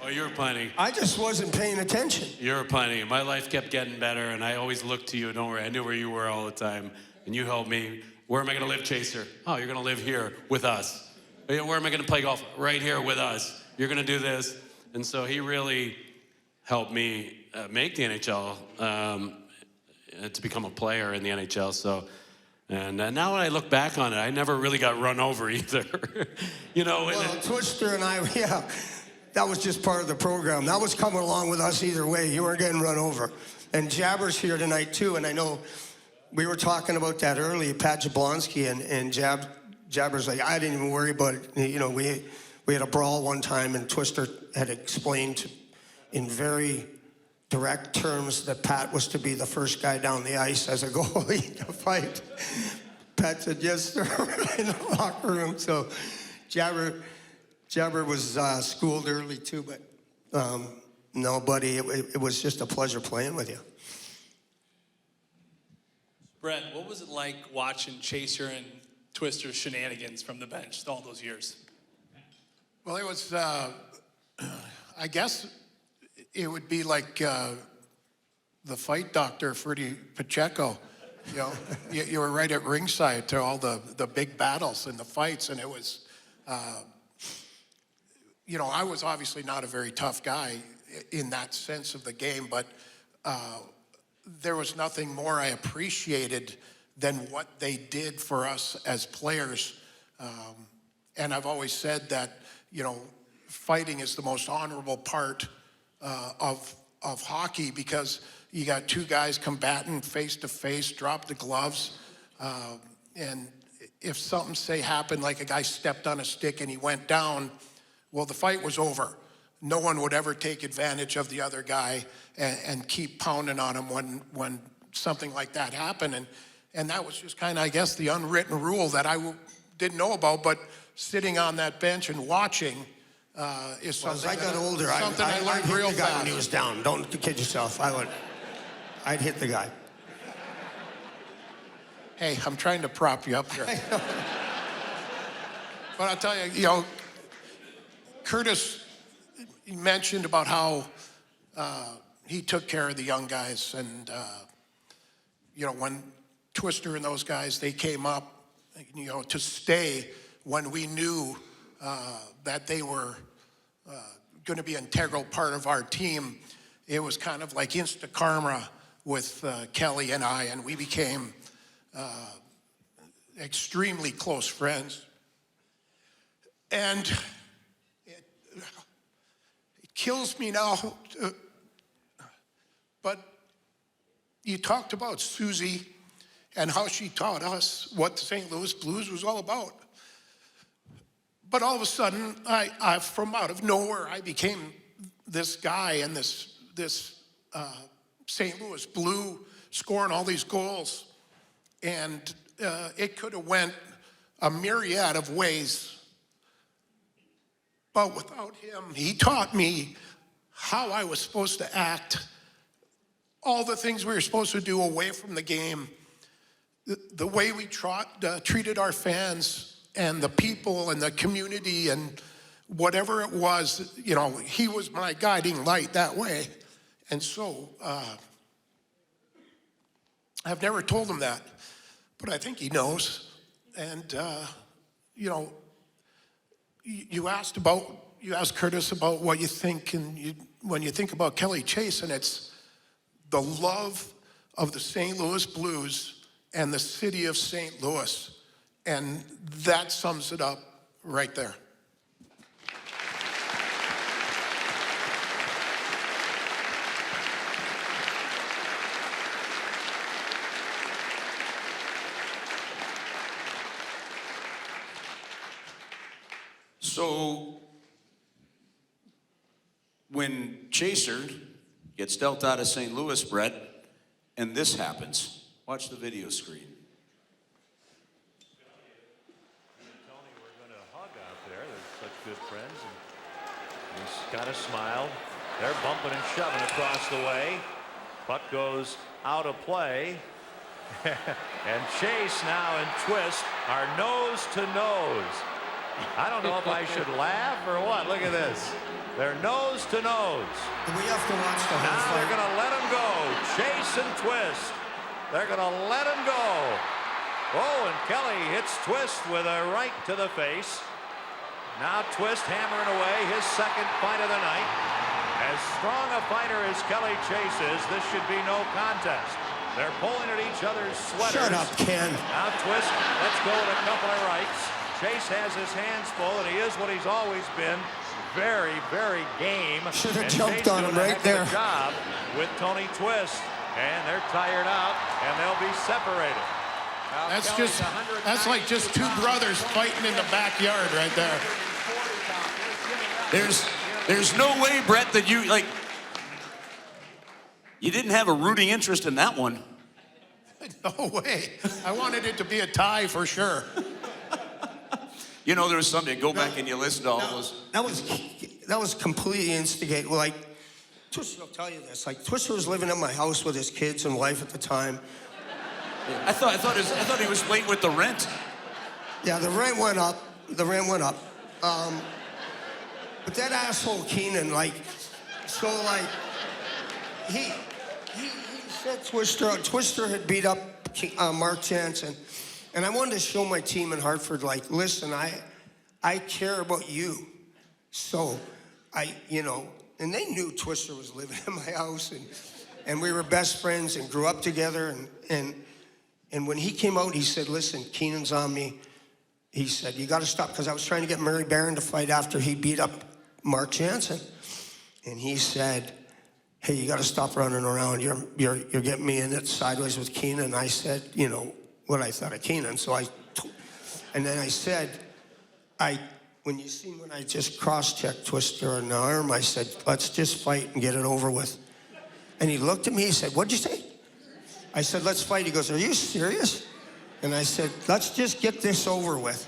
Oh, you were plenty. I just wasn't paying attention. You were plenty. My life kept getting better, and I always looked to you. Don't worry, I knew where you were all the time, and you helped me. Where am I going to live, Chaser? Oh, you're going to live here with us. Where am I going to play golf? Right here with us. You're going to do this. And so he really helped me make the NHL, to become a player in the NHL. So, and now when I look back on it, I never really got run over either. Well, Twister and I, yeah, that was just part of the program. That was coming along with us either way. You weren't getting run over. And Jabber's here tonight too, and I know we were talking about that earlier, Pat Jablonski, and Jabber's like, I didn't even worry about it. We had a brawl one time, and Twister had explained in very direct terms that Pat was to be the first guy down the ice as a goalie to fight. Pat said, yes, sir, in the locker room. So Jabber was schooled early too, but no, buddy, it was just a pleasure playing with you. Brett, what was it like watching Chaser and Twister's shenanigans from the bench all those years? Well, it was, I guess it would be like the fight doctor, Freddie Pacheco. You know, you were right at ringside to all the big battles and the fights, and it was, you know, I was obviously not a very tough guy in that sense of the game, but there was nothing more I appreciated than what they did for us as players. And I've always said that, you know, fighting is the most honorable part of hockey, because you got two guys combating face to face, drop the gloves, and if something, say, happened, like a guy stepped on a stick and he went down, well, the fight was over. No one would ever take advantage of the other guy and keep pounding on him when something like that happened. And that was just kind of, I guess, the unwritten rule that I didn't know about, but sitting on that bench and watching is something. Well, as I got older, I learned hit real the guy fast. when he was down. Don't kid yourself. I'd hit the guy. Hey, I'm trying to prop you up here. But I'll tell you, you know, Curtis mentioned about how he took care of the young guys, and you know, when Twister and those guys, they came up, you know, to stay when we knew that they were going to be an integral part of our team. It was kind of like instant karma with Kelly and I, and we became extremely close friends. And it kills me now, but you talked about Susie and how she taught us what the St. Louis Blues was all about. But all of a sudden, I from out of nowhere, I became this guy and this St. Louis Blue scoring all these goals. And it could have went a myriad of ways. But without him, he taught me how I was supposed to act, all the things we were supposed to do away from the game, the way we treated our fans and the people and the community and whatever it was. You know, he was my guiding light that way. And so I've never told him that, but I think he knows. And, you know, you asked Curtis about what you think, and when you think about Kelly Chase, and it's the love of the St. Louis Blues and the city of St. Louis, and that sums it up right there. So when Chaser gets dealt out of St. Louis, Brett, and this happens, watch the video screen. Tony were going to hug out there. They're such good friends. And he's got a smile. They're bumping and shoving across the way. Puck goes out of play. And Chase now and Twist are nose to nose. I don't know if I should laugh or what. Look at this. They're nose to nose. We have to watch the whole Now fight. they're going to let him go. Chase and Twist. They're going to let him go. Oh, and Kelly hits Twist with a right to the face. Now Twist hammering away his second fight of the night. As strong a fighter as Kelly Chase is, this should be no contest. They're pulling at each other's sweaters. Shut up, Ken. Now Twist lets go with a couple of rights. Chase has his hands full, and he is what he's always been. Very, very game. Should have And jumped Chase on doing him a right heck of there. a job with Tony Twist. And they're tired out, and they'll be separated. Now That's like just two brothers fighting in the backyard right there. There's no way, Brett, that you didn't have a rooting interest in that one. No way. I wanted it to be a tie for sure. You know, there was something, go back and you listen to all those. That was completely instigated. Like, Twister will tell you this. Like, Twister was living at my house with his kids and wife at the time. I thought he was late with the rent. Yeah, the rent went up. But that asshole Keenan, like, so like, he said Twister had beat up Mark Jansen, and I wanted to show my team in Hartford, like, listen, I care about you. So and they knew Twister was living in my house, and we were best friends and grew up together. And when he came out, he said, listen, Keenan's on me. He said, you got to stop, because I was trying to get Murray Barron to fight after he beat up Mark Jansen. And he said, hey, you got to stop running around. You're getting me in it sideways with Keenan. And I said, what I thought of Keenan. And then I said, when I just cross-checked Twister in the arm, I said, let's just fight and get it over with. And he looked at me, he said, what'd you say? I said, let's fight. He goes, are you serious? And I said, let's just get this over with.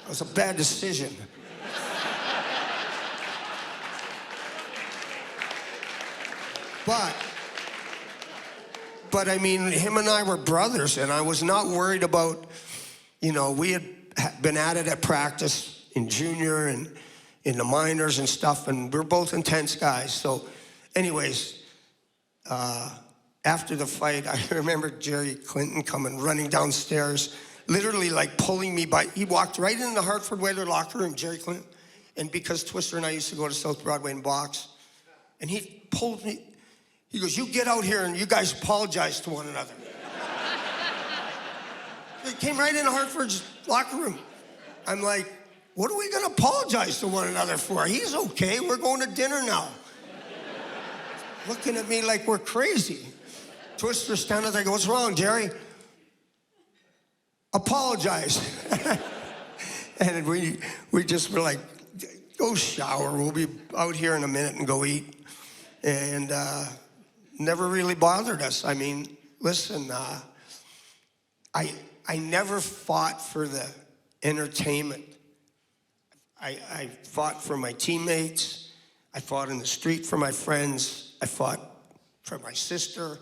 It was a bad decision. But I mean, him and I were brothers, and I was not worried about, we had been at it at practice in junior and in the minors and stuff, and we're both intense guys. So anyways, after the fight, I remember Jerry Clinton coming running downstairs, literally like pulling me by. He walked right in the Hartford Whaler locker room, Jerry Clinton, and because Twister and I used to go to South Broadway and box, and he pulled me. He goes, you get out here and you guys apologize to one another. He came right into Hartford's locker room. I'm like, what are we going to apologize to one another for? He's okay. We're going to dinner now. Looking at me like we're crazy. Twister standing there, what's wrong, Jerry? Apologize. And we just were like, go shower. We'll be out here in a minute and go eat. And never really bothered us. I mean, listen, I never fought for the entertainment. I fought for my teammates. I fought in the street for my friends. I fought for my sister.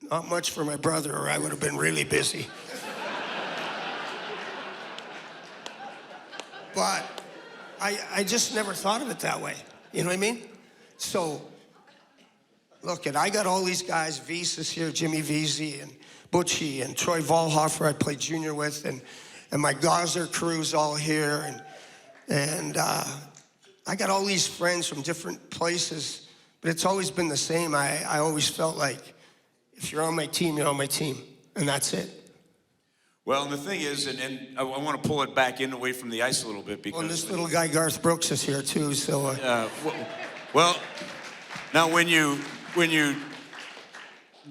Not much for my brother, or I would have been really busy. But I just never thought of it that way. You know what I mean? So, look, I got all these guys, Veese is here, Jimmy Veazey, and Butchie, and Troy Volhofer I played junior with, and my Gazer crew's all here, and I got all these friends from different places, but it's always been the same. I always felt like, if you're on my team, you're on my team, and that's it. Well, and the thing is, and I want to pull it back in away from the ice a little bit, because... Well, this little guy, Garth Brooks, is here too, so... Well, now when you...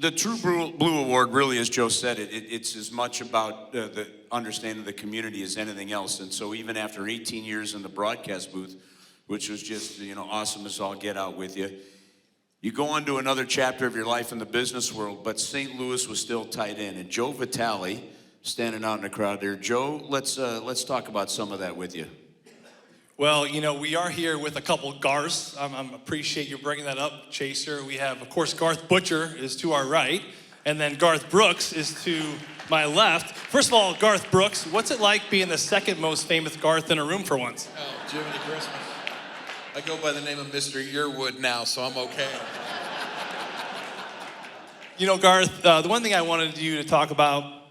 The True Blue Award, really, as Joe said, it's as much about the understanding of the community as anything else. And so even after 18 years in the broadcast booth, which was just, awesome as all get out with you, you go on to another chapter of your life in the business world, but St. Louis was still tied in. And Joe Vitale, standing out in the crowd there. Joe, let's talk about some of that with you. Well, we are here with a couple Garths. I appreciate you bringing that up, Chaser. We have, of course, Garth Butcher is to our right, and then Garth Brooks is to my left. First of all, Garth Brooks, what's it like being the second most famous Garth in a room for once? Oh, Jiminy Christmas. I go by the name of Mr. Yearwood now, so I'm okay. Garth, the one thing I wanted you to talk about,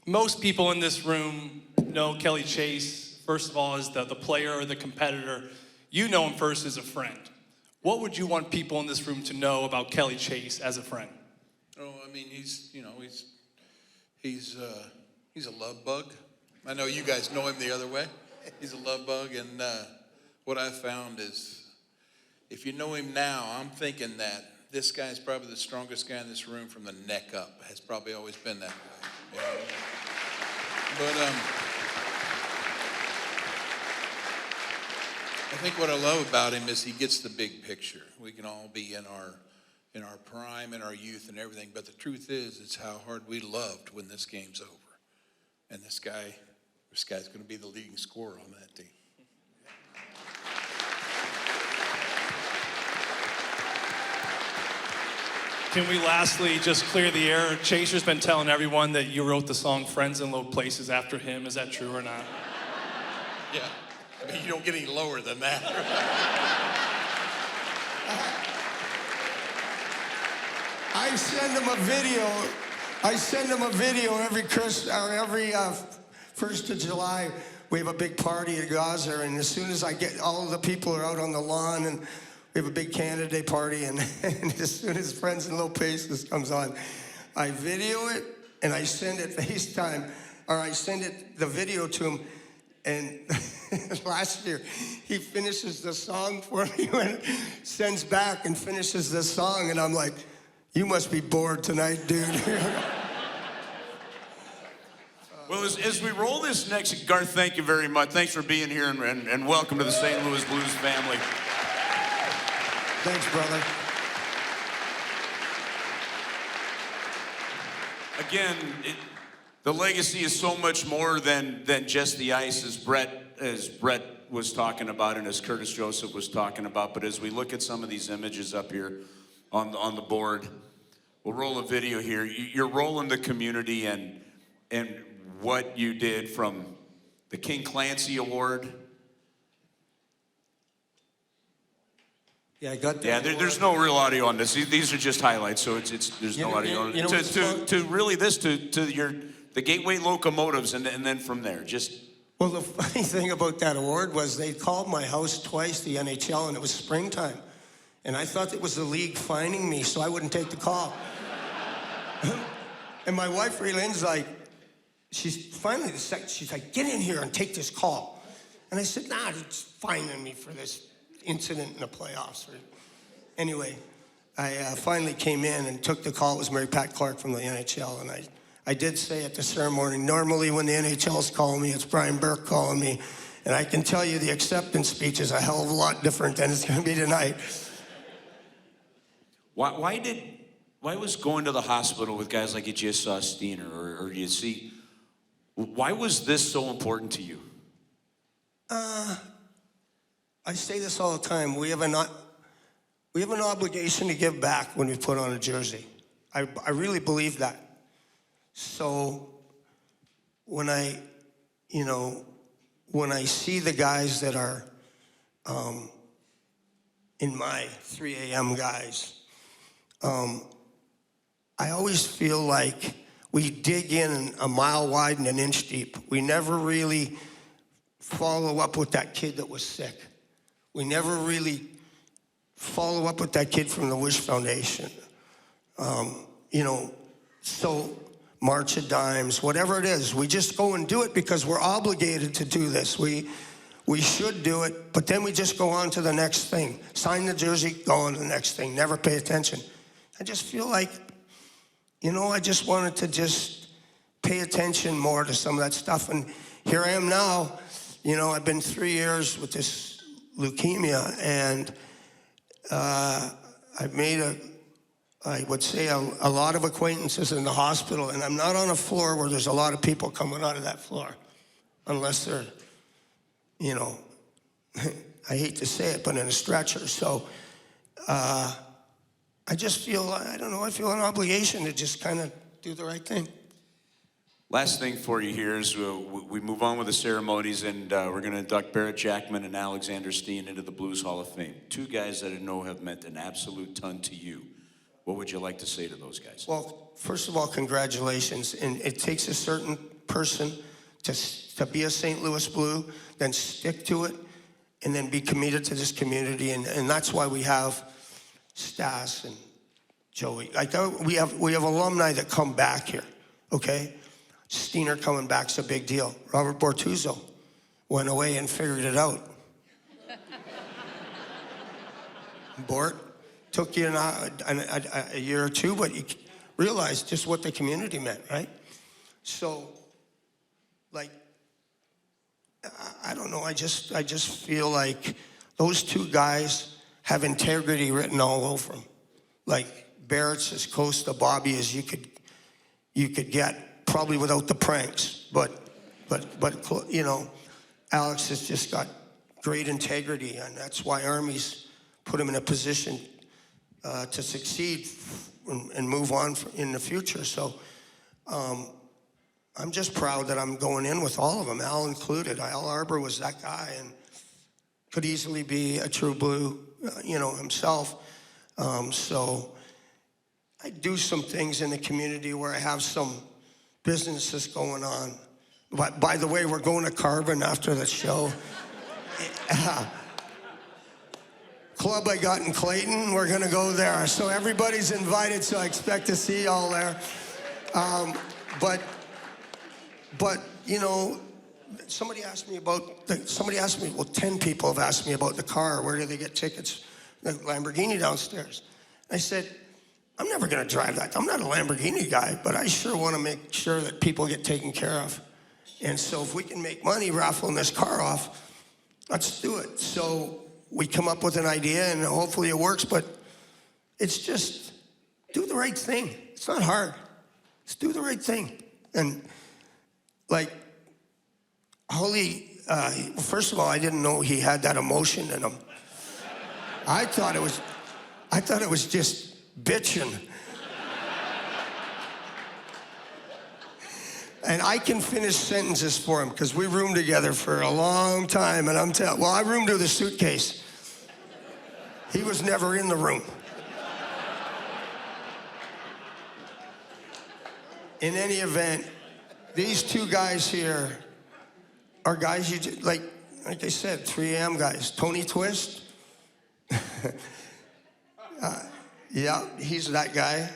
most people in this room know Kelly Chase, first of all, as the player or the competitor. You know him first as a friend. What would you want people in this room to know about Kelly Chase as a friend? Oh, I mean, he's a love bug. I know you guys know him the other way. He's a love bug, and what I found is, if you know him now, I'm thinking that this guy's probably the strongest guy in this room from the neck up. Has probably always been that way. But I think what I love about him is he gets the big picture. We can all be in our prime, in our youth and everything, but the truth is, it's how hard we loved when this game's over. And this guy's going to be the leading scorer on that team. Can we lastly just clear the air? Chaser's been telling everyone that you wrote the song Friends in Low Places after him. Is that true or not? Yeah. I mean, you don't get any lower than that. I send him a video. I send him a video every Christmas, or every 1st of July. We have a big party at Gaza, and as soon as I get, all of the people are out on the lawn, and we have a big Canada Day party, and as soon as Friends in Low Places comes on, I video it, and I send it FaceTime, or I send it the video to him, and last year, he finishes the song for me, and sends back and finishes the song, and I'm like, you must be bored tonight, dude. Well, as we roll this next, Garth, thank you very much. Thanks for being here, and welcome to the St. Louis Blues family. Thanks, brother. Again, the legacy is so much more than just the ice, as Brett was talking about and as Curtis Joseph was talking about. But as we look at some of these images up here on the board, we'll roll a video here. You're rolling the community and what you did, from the King Clancy Award. Yeah, I got that. Yeah, there's no real audio on this. These are just highlights, so there's no audio on it. To really this to the Gateway Locomotives, and then from there, just. Well, the funny thing about that award was they called my house twice, the NHL, and it was springtime. And I thought it was the league fining me, so I wouldn't take the call. And my wife, Raylan's like, she's like, get in here and take this call. And I said, nah, it's fining me for this incident in the playoffs. Anyway, I finally came in and took the call. It was Mary Pat Clark from the NHL, and I did say at the ceremony, normally when the NHL's calling me, it's Brian Burke calling me, and I can tell you the acceptance speech is a hell of a lot different than it's going to be tonight. Why was going to the hospital with guys like you just saw Steen or you see, why was this so important to you? I say this all the time. We have an obligation to give back when we put on a jersey. I really believe that. So when I see the guys that are in my 3 a.m. guys, I always feel like we dig in a mile wide and an inch deep. We never really follow up with that kid that was sick. We never really follow up with that kid from the Wish Foundation. So March of Dimes, whatever it is, we just go and do it because we're obligated to do this. We should do it, but then we just go on to the next thing. Sign the jersey, go on to the next thing, never pay attention. I just feel like, I just wanted to just pay attention more to some of that stuff. And here I am now. I've been 3 years with this leukemia, and I've made I would say a lot of acquaintances in the hospital, and I'm not on a floor where there's a lot of people coming out of that floor, unless they're, I hate to say it, but in a stretcher. So I just feel, I feel an obligation to just kind of do the right thing. Last thing for you here is we move on with the ceremonies, and we're going to induct Barrett Jackman and Alexander Steen into the Blues Hall of Fame. Two guys that I know have meant an absolute ton to you. What would you like to say to those guys? Well, first of all, congratulations. And it takes a certain person to be a St. Louis Blue, then stick to it, and then be committed to this community. And that's why we have Stas and Joey. We have alumni that come back here, okay? Steener coming back's a big deal. Robert Bortuzzo went away and figured it out. Bort took you a year or two, but you realized just what the community meant, right? So, I don't know. I just feel like those two guys have integrity written all over them. Like Barrett's as close to Bobby as you could get, probably without the pranks. But Alex has just got great integrity, and that's why Army's put him in a position to succeed and move on in the future. So I'm just proud that I'm going in with all of them, Al included. Al Arbour was that guy and could easily be a true blue, himself. So I do some things in the community where I have some businesses going on. But by the way, we're going to Carbon after the show. Club I got in Clayton, we're gonna go there. So everybody's invited, so I expect to see y'all there. But somebody asked me, well, 10 people have asked me about the car. Where do they get tickets? The Lamborghini downstairs. I said, I'm never gonna drive that. I'm not a Lamborghini guy, but I sure wanna make sure that people get taken care of. And so if we can make money raffling this car off, let's do it. So we come up with an idea and hopefully it works, but it's just do the right thing. It's not hard. Just do the right thing. And like, Holly, first of all, I didn't know he had that emotion in him. I thought it was just bitching. And I can finish sentences for him because we roomed together for a long time. And I roomed with a suitcase. He was never in the room. In any event, these two guys here are guys like I said, 3AM guys. Tony Twist. Yeah, he's that guy.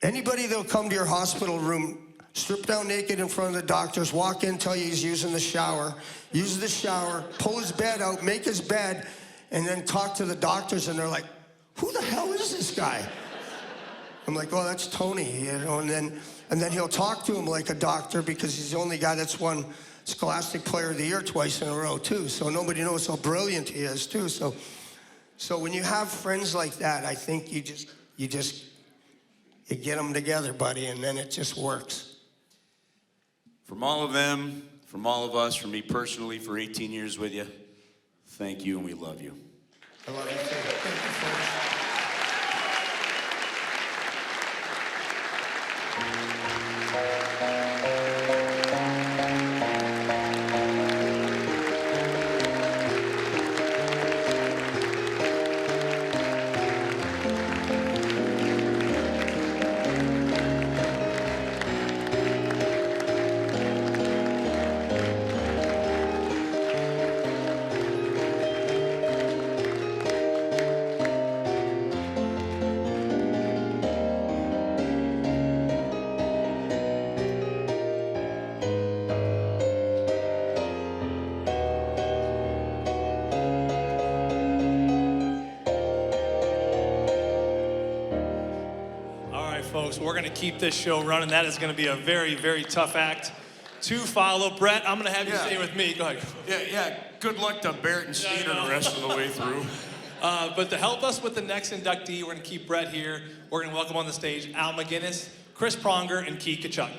Anybody that'll come to your hospital room, strip down naked in front of the doctors, walk in, tell you he's using the shower, use the shower, pull his bed out, make his bed, and then talk to the doctors, and they're like, who the hell is this guy? I'm like, oh, that's Tony, and then he'll talk to him like a doctor because he's the only guy that's won Scholastic Player of the Year twice in a row, too, so nobody knows how brilliant he is, too. So when you have friends like that, I think you get them together, buddy, and then it just works. From all of them, from all of us, from me personally, for 18 years with you, thank you and we love you. I love you too. Thank you, folks. Folks, we're going to keep this show running. That is going to be a very, very tough act to follow. Brett, I'm going to have you stay with me. Go ahead. Yeah. Good luck to Barrett and Steen the rest of the way through. But to help us with the next inductee, we're going to keep Brett here. We're going to welcome on the stage Al McGinnis, Chris Pronger, and Keith Kachuk.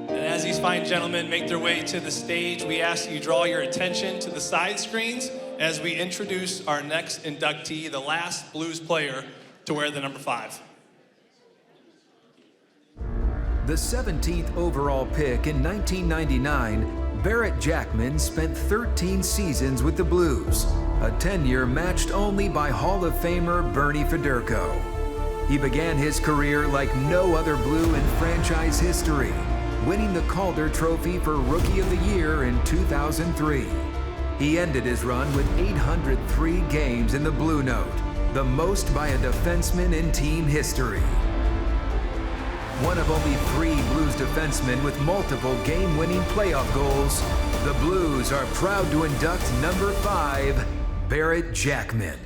As these fine gentlemen make their way to the stage, we ask you draw your attention to the side screens as we introduce our next inductee, the last Blues player to wear the number 5. The 17th overall pick in 1999, Barrett Jackman spent 13 seasons with the Blues, a tenure matched only by Hall of Famer Bernie Federko. He began his career like no other Blue in franchise history, winning the Calder Trophy for Rookie of the Year in 2003. He ended his run with 803 games in the Blue Note, the most by a defenseman in team history. One of only 3 Blues defensemen with multiple game-winning playoff goals, the Blues are proud to induct number 5, Barrett Jackman.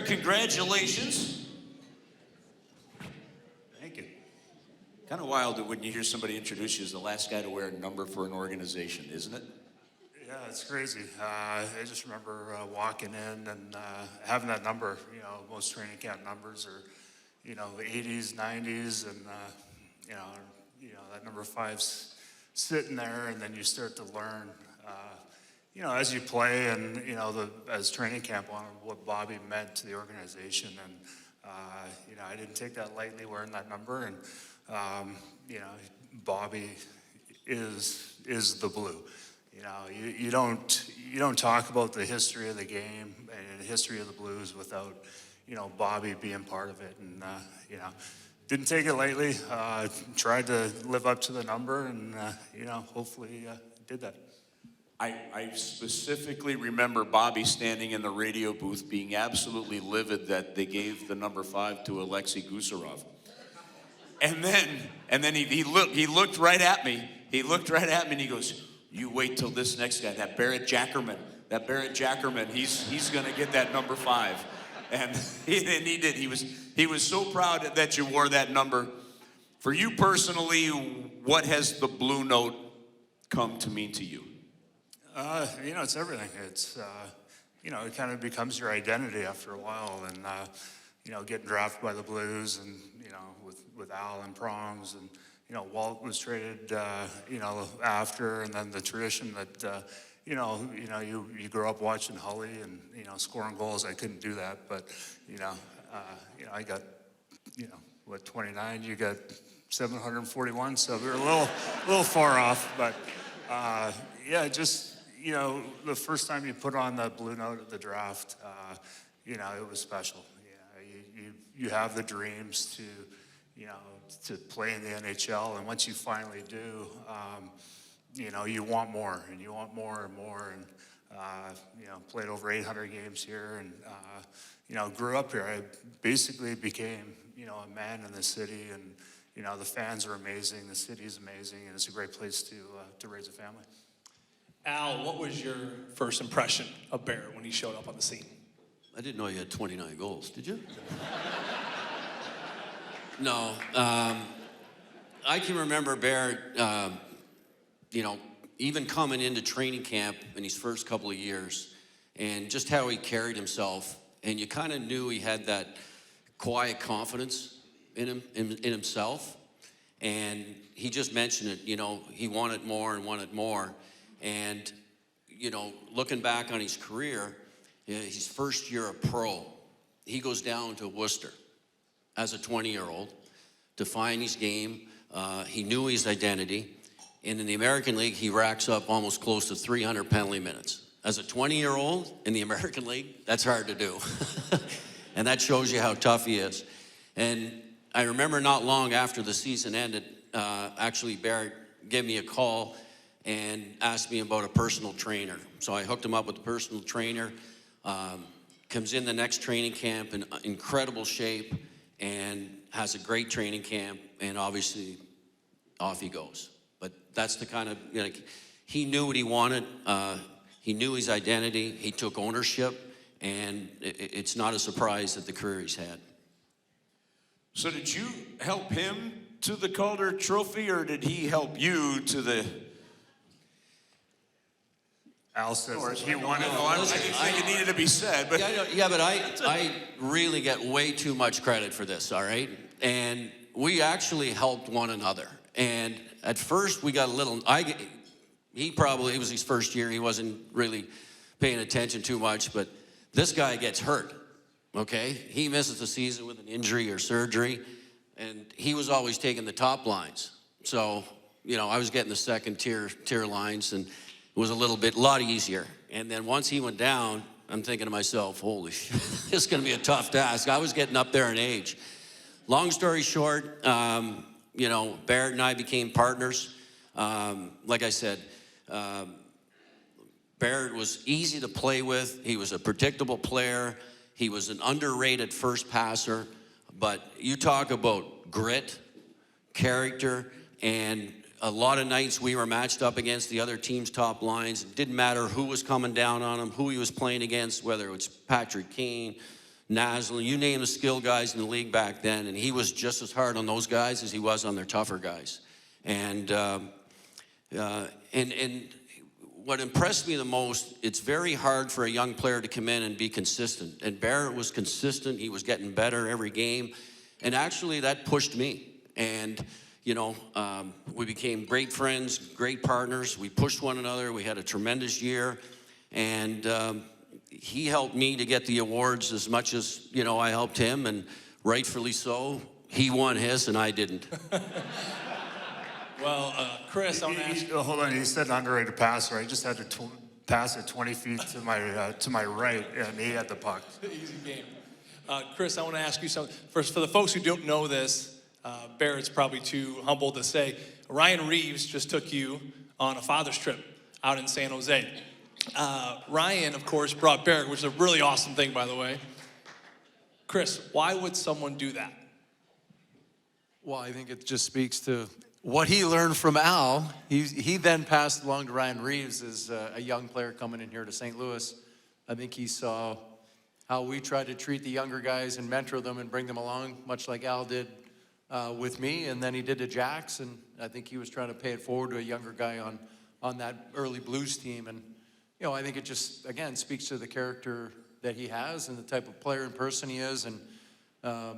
Barrett, congratulations. Thank you. Kind of wild when you hear somebody introduce you as the last guy to wear a number for an organization, isn't it? Yeah, it's crazy. I just remember walking in and having that number. You know, most training camp numbers are, you know, 80s, 90s, and you know that number 5's sitting there, and then you start to learn, you know, as you play, and you know, as training camp on what Bobby meant to the organization, and you know, I didn't take that lightly wearing that number, and you know, Bobby is the blue. You know, you don't talk about the history of the game and the history of the Blues without, you know, Bobby being part of it. And you know, didn't take it lightly. Tried to live up to the number, and you know, hopefully did that. I specifically remember Bobby standing in the radio booth being absolutely livid that they gave the number 5 to Alexei Gusarov. And then he looked right at me. He looked right at me and he goes, "You wait till this next guy, that Barrett Jackman, he's gonna get that number 5." And he did. He was so proud that you wore that number. For you personally, what has the blue note come to mean to you? You know, it's everything. It's you know, it kind of becomes your identity after a while, and you know, getting drafted by the Blues, and you know, with Al and Prongs, and you know, Walt was traded, you know, after, and then the tradition that, you know, you grew up watching Hully and, you know, scoring goals. I couldn't do that, but, you know, I got, you know, what, 29, you got 741, so we were a little far off, but, yeah, just, you know, the first time you put on the blue note at the draft, you know, it was special. You have the dreams to, you know, to play in the NHL, and once you finally do, you know, you want more, and you want more and more, and you know, played over 800 games here, and you know, grew up here. I basically became, you know, a man in the city, and you know, the fans are amazing, the city's amazing, and it's a great place to raise a family. Al, what was your first impression of Barrett when he showed up on the scene? I didn't know you had 29 goals, did you? No, I can remember Barrett, you know, even coming into training camp in his first couple of years, and just how he carried himself, and you kind of knew he had that quiet confidence in himself, and he just mentioned it, you know, he wanted more and wanted more, and, you know, looking back on his career, his first year of pro, he goes down to Worcester as a 20-year-old to find his game. He knew his identity. And in the American League, he racks up almost close to 300 penalty minutes. As a 20-year-old in the American League, that's hard to do. And that shows you how tough he is. And I remember not long after the season ended, actually Barrett gave me a call and asked me about a personal trainer. So I hooked him up with a personal trainer. Comes in the next training camp in incredible shape and has a great training camp, and obviously off he goes. But that's the kind of, you know, he knew what he wanted. He knew his identity. He took ownership, and it's not a surprise that the career he's had. So did you help him to the Calder Trophy, or did he help you to the... Al says he wanted. I didn't think it needed to be said, but yeah, but I really get way too much credit for this. All right, and we actually helped one another. And at first, we got a little. It was his first year. He wasn't really paying attention too much. But this guy gets hurt. Okay, he misses the season with an injury or surgery, and he was always taking the top lines. So you know, I was getting the second tier lines, and it was a lot easier. And then once he went down, I'm thinking to myself, holy shit, this is gonna be a tough task. I was getting up there in age. Long story short, you know, Barrett and I became partners. Like I said, Barrett was easy to play with. He was a predictable player. He was an underrated first passer. But you talk about grit, character, and a lot of nights we were matched up against the other team's top lines. It didn't matter who was coming down on him, who he was playing against, whether it was Patrick Kane, Naslin, you name the skill guys in the league back then, and he was just as hard on those guys as he was on their tougher guys. And what impressed me the most, it's very hard for a young player to come in and be consistent. And Barrett was consistent. He was getting better every game. And actually, that pushed me. And, you know, we became great friends, great partners. We pushed one another. We had a tremendous year. And he helped me to get the awards as much as, you know, I helped him. And rightfully so. He won his, and I didn't. Well, Chris, I want to ask you. Hold on, he said underrated passer. I just had to pass it 20 feet to my right, and he had the puck. Easy game. Chris, I want to ask you something. First, for the folks who don't know this, Barrett's probably too humble to say, Ryan Reeves just took you on a father's trip out in San Jose. Ryan, of course, brought Barrett, which is a really awesome thing, by the way. Chris, why would someone do that? Well, I think it just speaks to what he learned from Al. He then passed along to Ryan Reeves as a young player coming in here to St. Louis. I think he saw how we tried to treat the younger guys and mentor them and bring them along, much like Al did with me, and then he did to Jax, and I think he was trying to pay it forward to a younger guy on that early Blues team. And, you know, I think it just, again, speaks to the character that he has and the type of player and person he is. And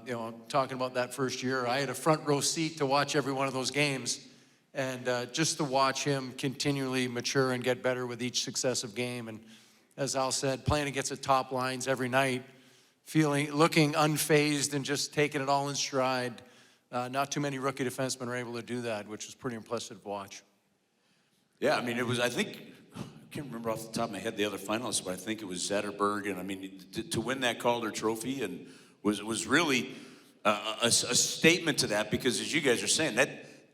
you know, talking about that first year, I had a front row seat to watch every one of those games, and just to watch him continually mature and get better with each successive game. And as Al said, playing against the top lines every night, looking unfazed and just taking it all in stride. Not too many rookie defensemen are able to do that, which was pretty impressive to watch. Yeah, I mean, it was, I can't remember off the top of my head the other finalists, but I think it was Zetterberg, and I mean, to win that Calder Trophy and was really a statement to that, because as you guys are saying,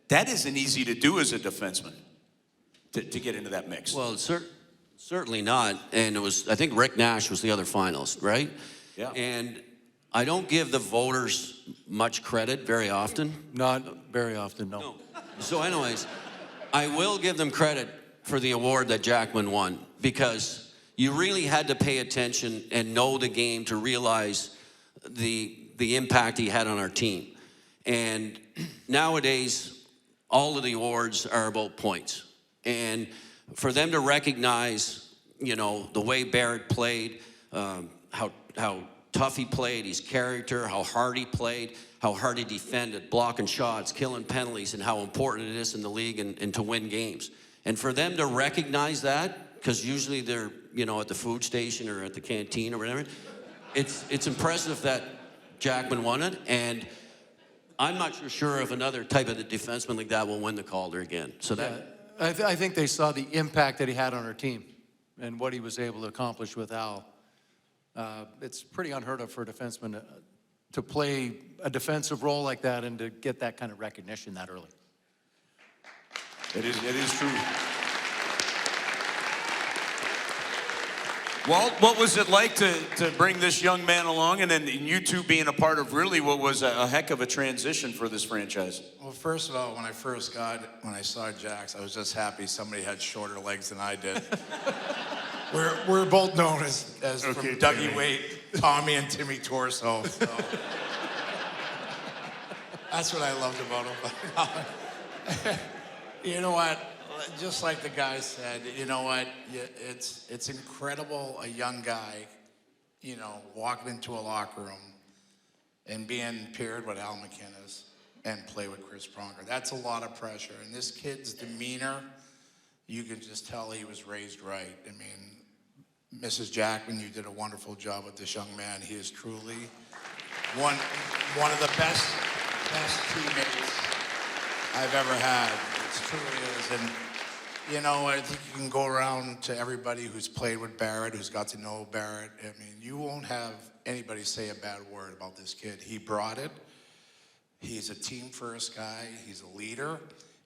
that isn't easy to do as a defenseman, to get into that mix. Well, certainly not. And it was, I think Rick Nash was the other finalist, right? Yeah. And I don't give the voters much credit very often. Not very often, no. So anyways, I will give them credit for the award that Jackman won, because you really had to pay attention and know the game to realize the impact he had on our team. And nowadays, all of the awards are about points. And for them to recognize, you know, the way Barrett played, how tough he played, his character, how hard he played, how hard he defended, blocking shots, killing penalties, and how important it is in the league and to win games. And for them to recognize that, because usually they're, you know, at the food station or at the canteen or whatever, it's impressive that Jackman won it, and I'm not sure if another type of defenseman like that will win the Calder again. So that I think they saw the impact that he had on our team and what he was able to accomplish with Al. It's pretty unheard of for a defenseman to play a defensive role like that and to get that kind of recognition that early. It is true. Walt, what was it like to bring this young man along, and then you two being a part of really what was a heck of a transition for this franchise? Well, first of all, when I saw Jax, I was just happy somebody had shorter legs than I did. we're both known as okay, from Dougie Waite, Tommy and Timmy Torso. So. That's what I loved about him. You know what? Just like the guy said, you know what? It's incredible, a young guy, you know, walking into a locker room and being paired with Al McInnes and play with Chris Pronger. That's a lot of pressure. And this kid's demeanor, you can just tell he was raised right. I mean, Mrs. Jackman, you did a wonderful job with this young man. He is truly one of the best teammates I've ever had. It truly is. And you know, I think you can go around to everybody who's played with Barrett, who's got to know Barrett. I mean, you won't have anybody say a bad word about this kid. He brought it. He's a team-first guy. He's a leader.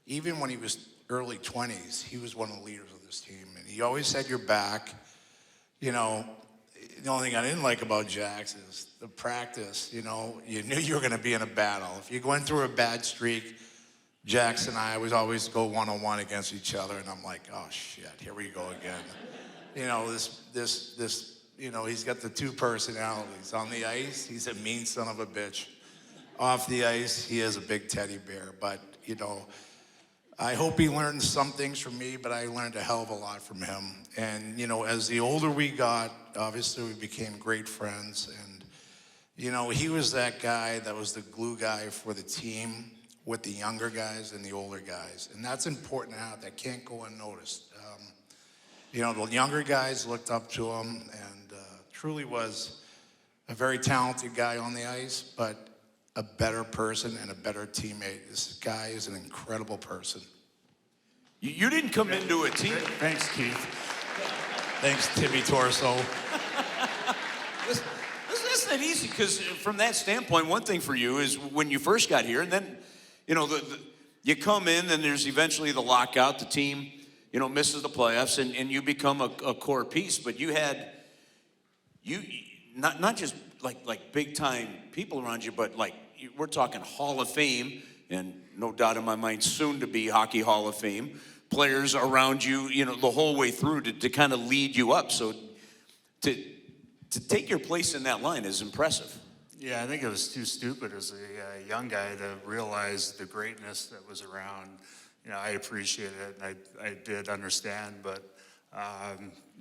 Even when he was early 20s, he was one of the leaders of this team. And he always had your back. You know, the only thing I didn't like about Jax is the practice. You know, you knew you were going to be in a battle. If you're going through a bad streak, Jax and I would always go one-on-one against each other, and I'm like, oh shit, here we go again. You know, this you know, he's got the two personalities. On the ice, he's a mean son of a bitch. Off the ice, he is a big teddy bear. But, you know, I hope he learned some things from me, but I learned a hell of a lot from him. And, you know, as the older we got, obviously we became great friends. And, you know, he was that guy that was the glue guy for the team with the younger guys and the older guys. And that's important now. That can't go unnoticed. You know, the younger guys looked up to him, and truly was a very talented guy on the ice, but a better person and a better teammate. This guy is an incredible person. You didn't come into a team. Thanks, Keith. Thanks, Timmy Torso. It's not easy, because from that standpoint, one thing for you is when you first got here, and then, you know, you come in, and there's eventually the lockout, the team, you know, misses the playoffs, and you become a core piece. But you had, not just like big time people around you, but like, we're talking Hall of Fame, and no doubt in my mind, soon to be Hockey Hall of Fame, players around you, you know, the whole way through to kind of lead you up. So to take your place in that line is impressive. Yeah, I think it was too stupid as a young guy to realize the greatness that was around. You know, I appreciate it, and I did understand, but,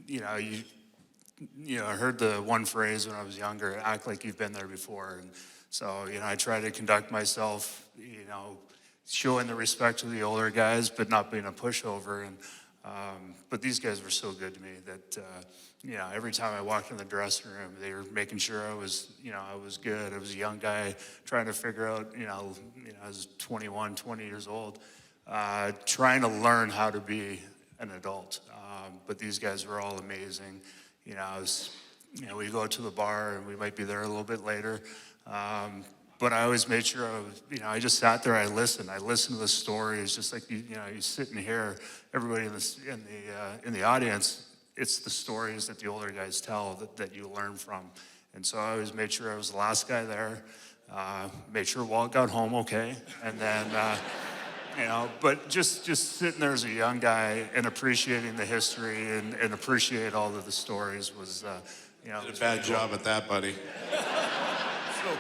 you know, I heard the one phrase when I was younger, act like you've been there before. And so, you know, I try to conduct myself, you know, showing the respect to the older guys, but not being a pushover. And, but these guys were so good to me that, you know, every time I walked in the dressing room, they were making sure I was good. I was a young guy trying to figure out, I was 21, 20 years old, trying to learn how to be an adult. But these guys were all amazing. You know, we go to the bar and we might be there a little bit later. But I always made sure I just sat there, I listened to the stories, just like, you sit and hear everybody in the audience. It's the stories that the older guys tell that you learn from. And so I always made sure I was the last guy there, made sure Walt got home okay. And then, but just sitting there as a young guy and appreciating the history and appreciate all of the stories was, Did a bad job at that, buddy. So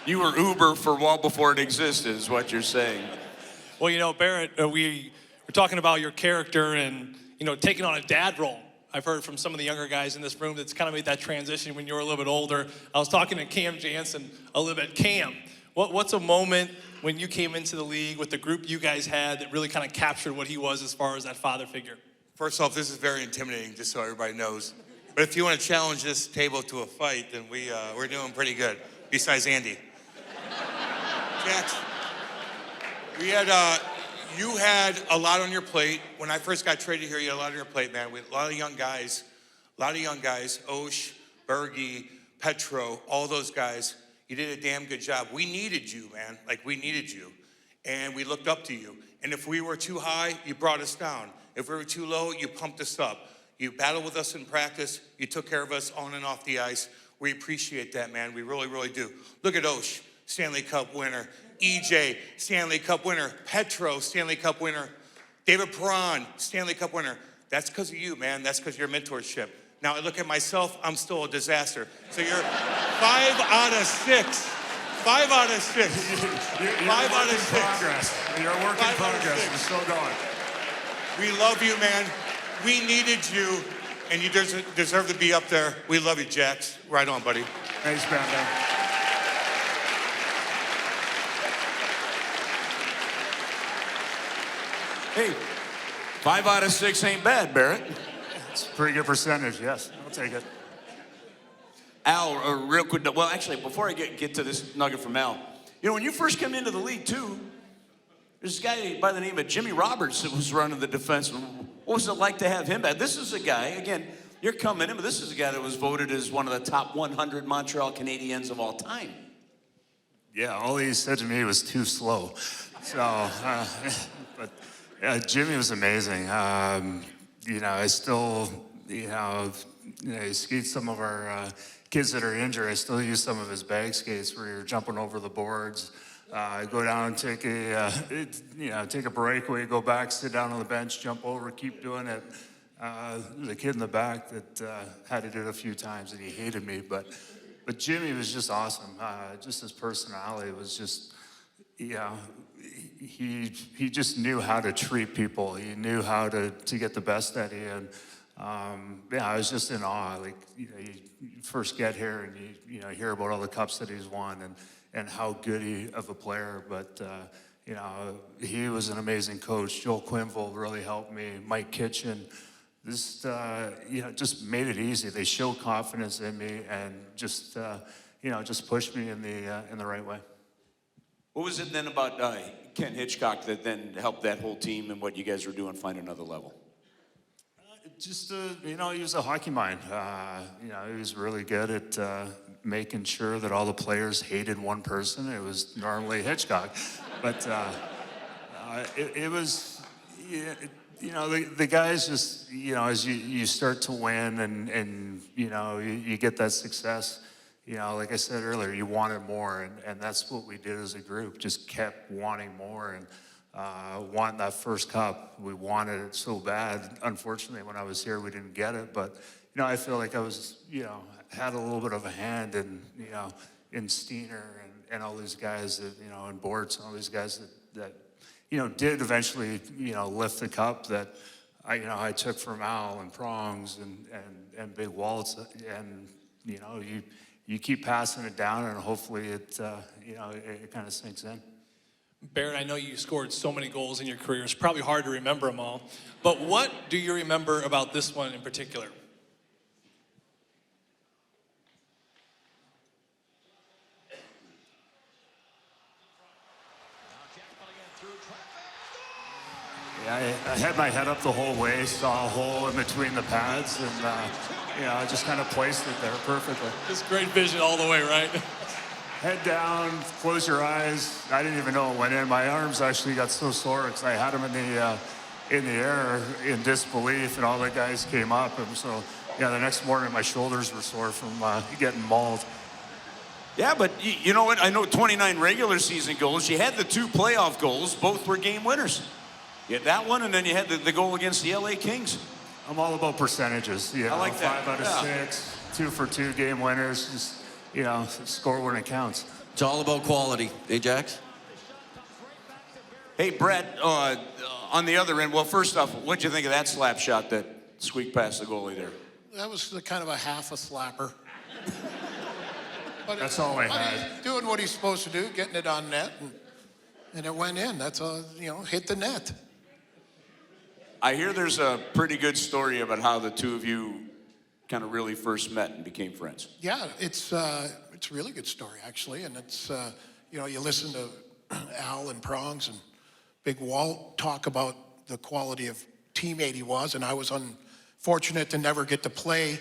you were Uber for well before it existed, is what you're saying. Well, Barrett, we were talking about your character and, taking on a dad role. I've heard from some of the younger guys in this room that's kind of made that transition when you were a little bit older. I was talking to Cam Jansen a little bit. Cam, what's a moment when you came into the league with the group you guys had that really kind of captured what he was as far as that father figure? First off, this is very intimidating, just so everybody knows. But if you want to challenge this table to a fight, then we're doing pretty good, besides Andy. Jax, you had a lot on your plate. When I first got traded here, you had a lot on your plate, man. We had a lot of young guys, Osh, Bergie, Petro, all those guys. You did a damn good job. We needed you, man. We needed you. And we looked up to you. And if we were too high, you brought us down. If we were too low, you pumped us up. You battled with us in practice. You took care of us on and off the ice. We appreciate that, man. We really, really do. Look at Osh, Stanley Cup winner. EJ, Stanley Cup winner. Petro, Stanley Cup winner. David Perron, Stanley Cup winner. That's because of you, man. That's because of your mentorship. Now I look at myself, I'm still a disaster. So you're 5 out of 6. 5 out of 6. 5 out of 6. Progress. You're a work in progress. We're still going. We love you, man. We needed you, and you deserve to be up there. We love you, Jax. Right on, buddy. Thanks, Brandon. Hey, 5 out of 6 ain't bad, Barrett. It's a pretty good percentage, yes. I'll take it. Al, real quick, well, actually, before I get to this nugget from Al, when you first came into the league, too, there's a guy by the name of Jimmy Roberts that was running the defense. What was it like to have him back? This is a guy, again, you're coming in, but this is a guy that was voted as one of the top 100 Montreal Canadiens of all time. Yeah, all he said to me was too slow. So, but Jimmy was amazing. I still, he skates some of our kids that are injured. I still use some of his bag skates where you're jumping over the boards. Go down, take a breakaway, go back, sit down on the bench, jump over, keep doing it. the kid in the back that had to do it a few times and he hated me, but Jimmy was just awesome. Just his personality was just, he just knew how to treat people. He knew how to get the best out of you. And I was just in awe. Like, you first get here and you hear about all the cups that he's won and how good of a player. But he was an amazing coach. Joel Quinville really helped me. Mike Kitchen, just made it easy. They showed confidence in me and just pushed me in the right way. What was it then about Ken Hitchcock that then helped that whole team and what you guys were doing find another level? He was a hockey mind. He was really good at making sure that all the players hated one person. It was normally Hitchcock, but it was, the guys just, as you start to win and you get that success. Like I said earlier, you wanted more, and that's what we did as a group. Just kept wanting more, and wanting that first cup. We wanted it so bad. Unfortunately, when I was here, we didn't get it. But I feel like I was, had a little bit of a hand in Steen and all these guys that, and Bortz and all these guys that did eventually, lift the cup that I took from Al and Prongs and Big Waltz, and you keep passing it down, and hopefully it kind of sinks in. Barrett, I know you scored so many goals in your career. It's probably hard to remember them all. But what do you remember about this one in particular? Yeah, I had my head up the whole way, saw a hole in between the pads, and I just kind of placed it there perfectly. Just great vision all the way, right? Head down, close your eyes. I didn't even know it went in. My arms actually got so sore because I had them in the air in disbelief, and all the guys came up. And so, the next morning my shoulders were sore from getting mauled. Yeah, but you know what? I know 29 regular season goals. You had the 2 playoff goals. Both were game winners. You had that one, and then you had the goal against the LA Kings. I'm all about percentages. I like that. 5 out of 6, 2 for 2 game winners. Just, score when it counts. It's all about quality. Hey, Jax? Hey, Brett, on the other end, well, first off, what'd you think of that slap shot that squeaked past the goalie there? That was kind of a half a slapper. But that's all I had. He's doing what he's supposed to do, getting it on net, and it went in. That's all, hit the net. I hear there's a pretty good story about how the two of you kind of really first met and became friends. Yeah, it's a really good story, actually. And it's, you listen to Al and Prongs and Big Walt talk about the quality of teammate he was, and I was unfortunate to never get to play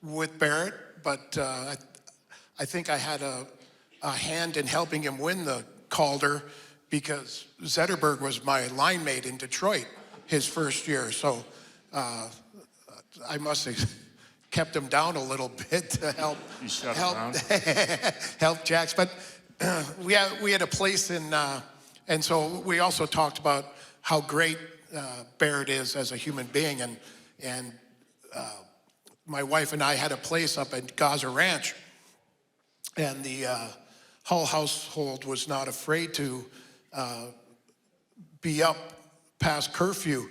with Barrett, but I think I had a hand in helping him win the Calder because Zetterberg was my line mate in Detroit his first year. So I must have kept him down a little bit to help help Jax. But we had a place in, and so we also talked about how great Barrett is as a human being, and my wife and I had a place up at Gaza Ranch, and the Hull household was not afraid to be up past curfew,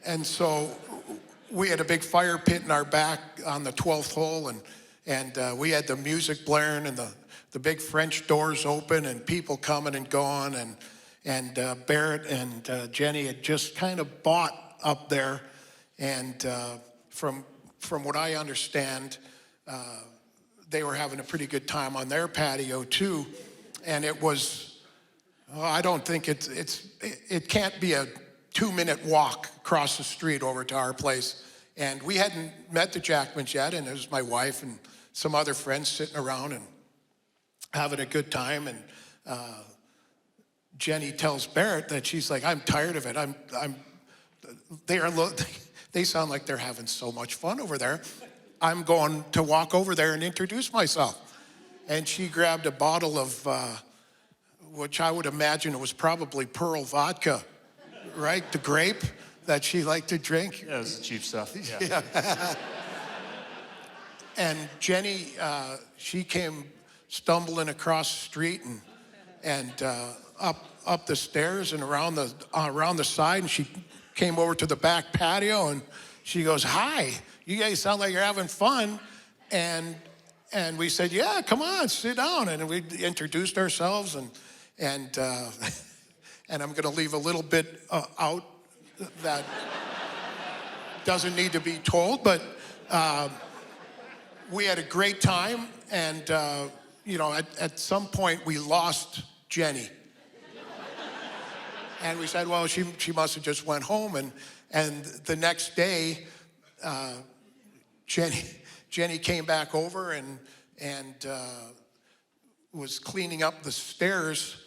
and so we had a big fire pit in our back on the 12th hole, and we had the music blaring and the big French doors open and people coming and going, and Barrett and Jenny had just kind of bought up there, and from what I understand, they were having a pretty good time on their patio too, and it was, I don't think it can't be a 2-minute walk across the street over to our place. And we hadn't met the Jackmans yet, and it was my wife and some other friends sitting around and having a good time. And Jenny tells Barrett that she's like, I'm tired of it. They sound like they're having so much fun over there. I'm going to walk over there and introduce myself. And she grabbed a bottle of, which I would imagine it was probably Pearl vodka, right? The grape. that she liked to drink. Yeah, it was the cheap stuff. Yeah. And Jenny, she came stumbling across the street and up the stairs and around the side, and she came over to the back patio and she goes, "Hi, you guys sound like you're having fun." And we said, "Yeah, come on, sit down." And we introduced ourselves, and and I'm going to leave a little bit out that doesn't need to be told, but we had a great time, and you know, at some point we lost Jenny. And we said, well, she must have just went home. And the next day, Jenny came back over and was cleaning up the stairs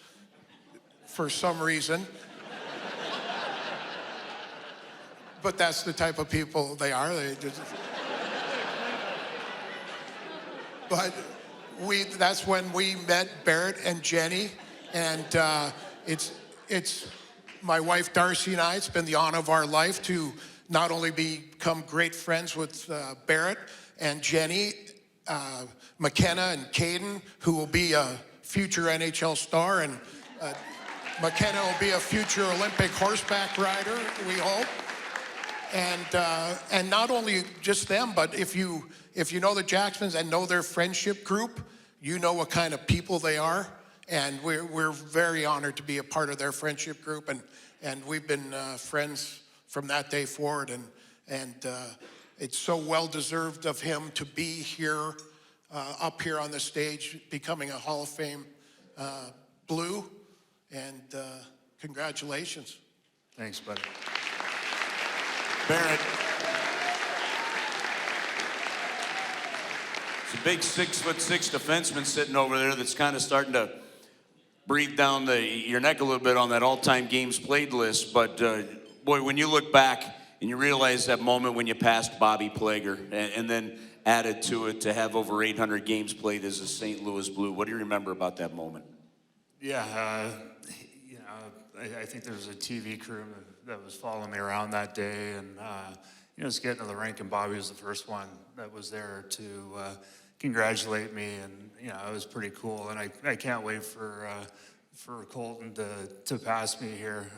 for some reason. But that's the type of people they are. They just... But that's when we met Barrett and Jenny, and it's my wife Darcy and I. It's been the honor of our life to not only become great friends with Barrett and Jenny, McKenna and Caden, who will be a future NHL star, and McKenna will be a future Olympic horseback rider, we hope. And not only just them, but if you know the Jacksons and know their friendship group, you know what kind of people they are. And we're very honored to be a part of their friendship group, and we've been friends from that day forward. And it's so well deserved of him to be here, up here on the stage, becoming a Hall of Fame Blue. And congratulations. Thanks, buddy. Barrett. It's a big 6'6" defenseman sitting over there that's kind of starting to breathe down your neck a little bit on that all-time games played list. But boy, when you look back and you realize that moment when you passed Bobby Plager and then added to it to have over 800 games played as a St. Louis Blue, what do you remember about that moment? Yeah, you know, I think there was a TV crew that was following me around that day, and you know, just getting to the rink, and Bobby was the first one that was there to congratulate me, and you know, it was pretty cool. And I can't wait for Colton to pass me here.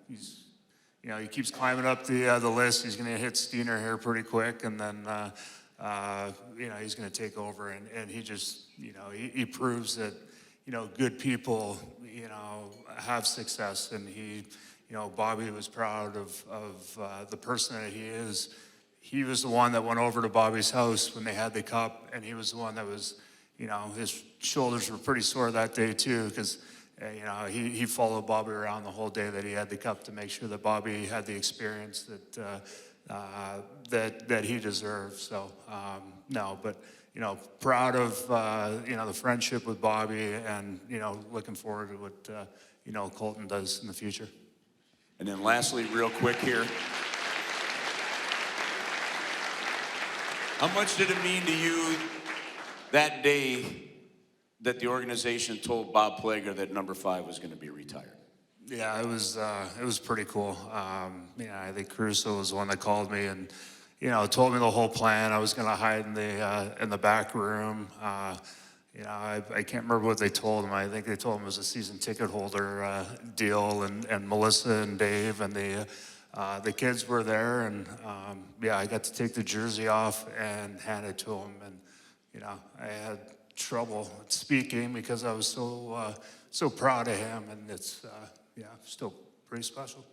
You know, he keeps climbing up the list. He's going to hit Steener here pretty quick, and then you know, he's going to take over. And he just, you know, he proves that, you know, good people, you know, have success. And he, you know, Bobby was proud of the person that he is. He was the one that went over to Bobby's house when they had the cup, and he was the one that was, you know, his shoulders were pretty sore that day too, because you know, he followed Bobby around the whole day that he had the cup to make sure that Bobby had the experience that he deserved. So no, but you know, proud of you know, the friendship with Bobby, and you know, looking forward to what you know, Colton does in the future. And then lastly, real quick here, how much did it mean to you that day that the organization told Bob Plager that number 5 was going to be retired? Yeah, it was pretty cool. Yeah, I think Caruso was the one that called me and, you know, told me the whole plan. I was going to hide in the back room. You know, I can't remember what they told him. I think they told him it was a season ticket holder deal, and Melissa and Dave and the kids were there, and yeah, I got to take the jersey off and hand it to him, and you know, I had trouble speaking because I was so proud of him, and it's yeah, still pretty special.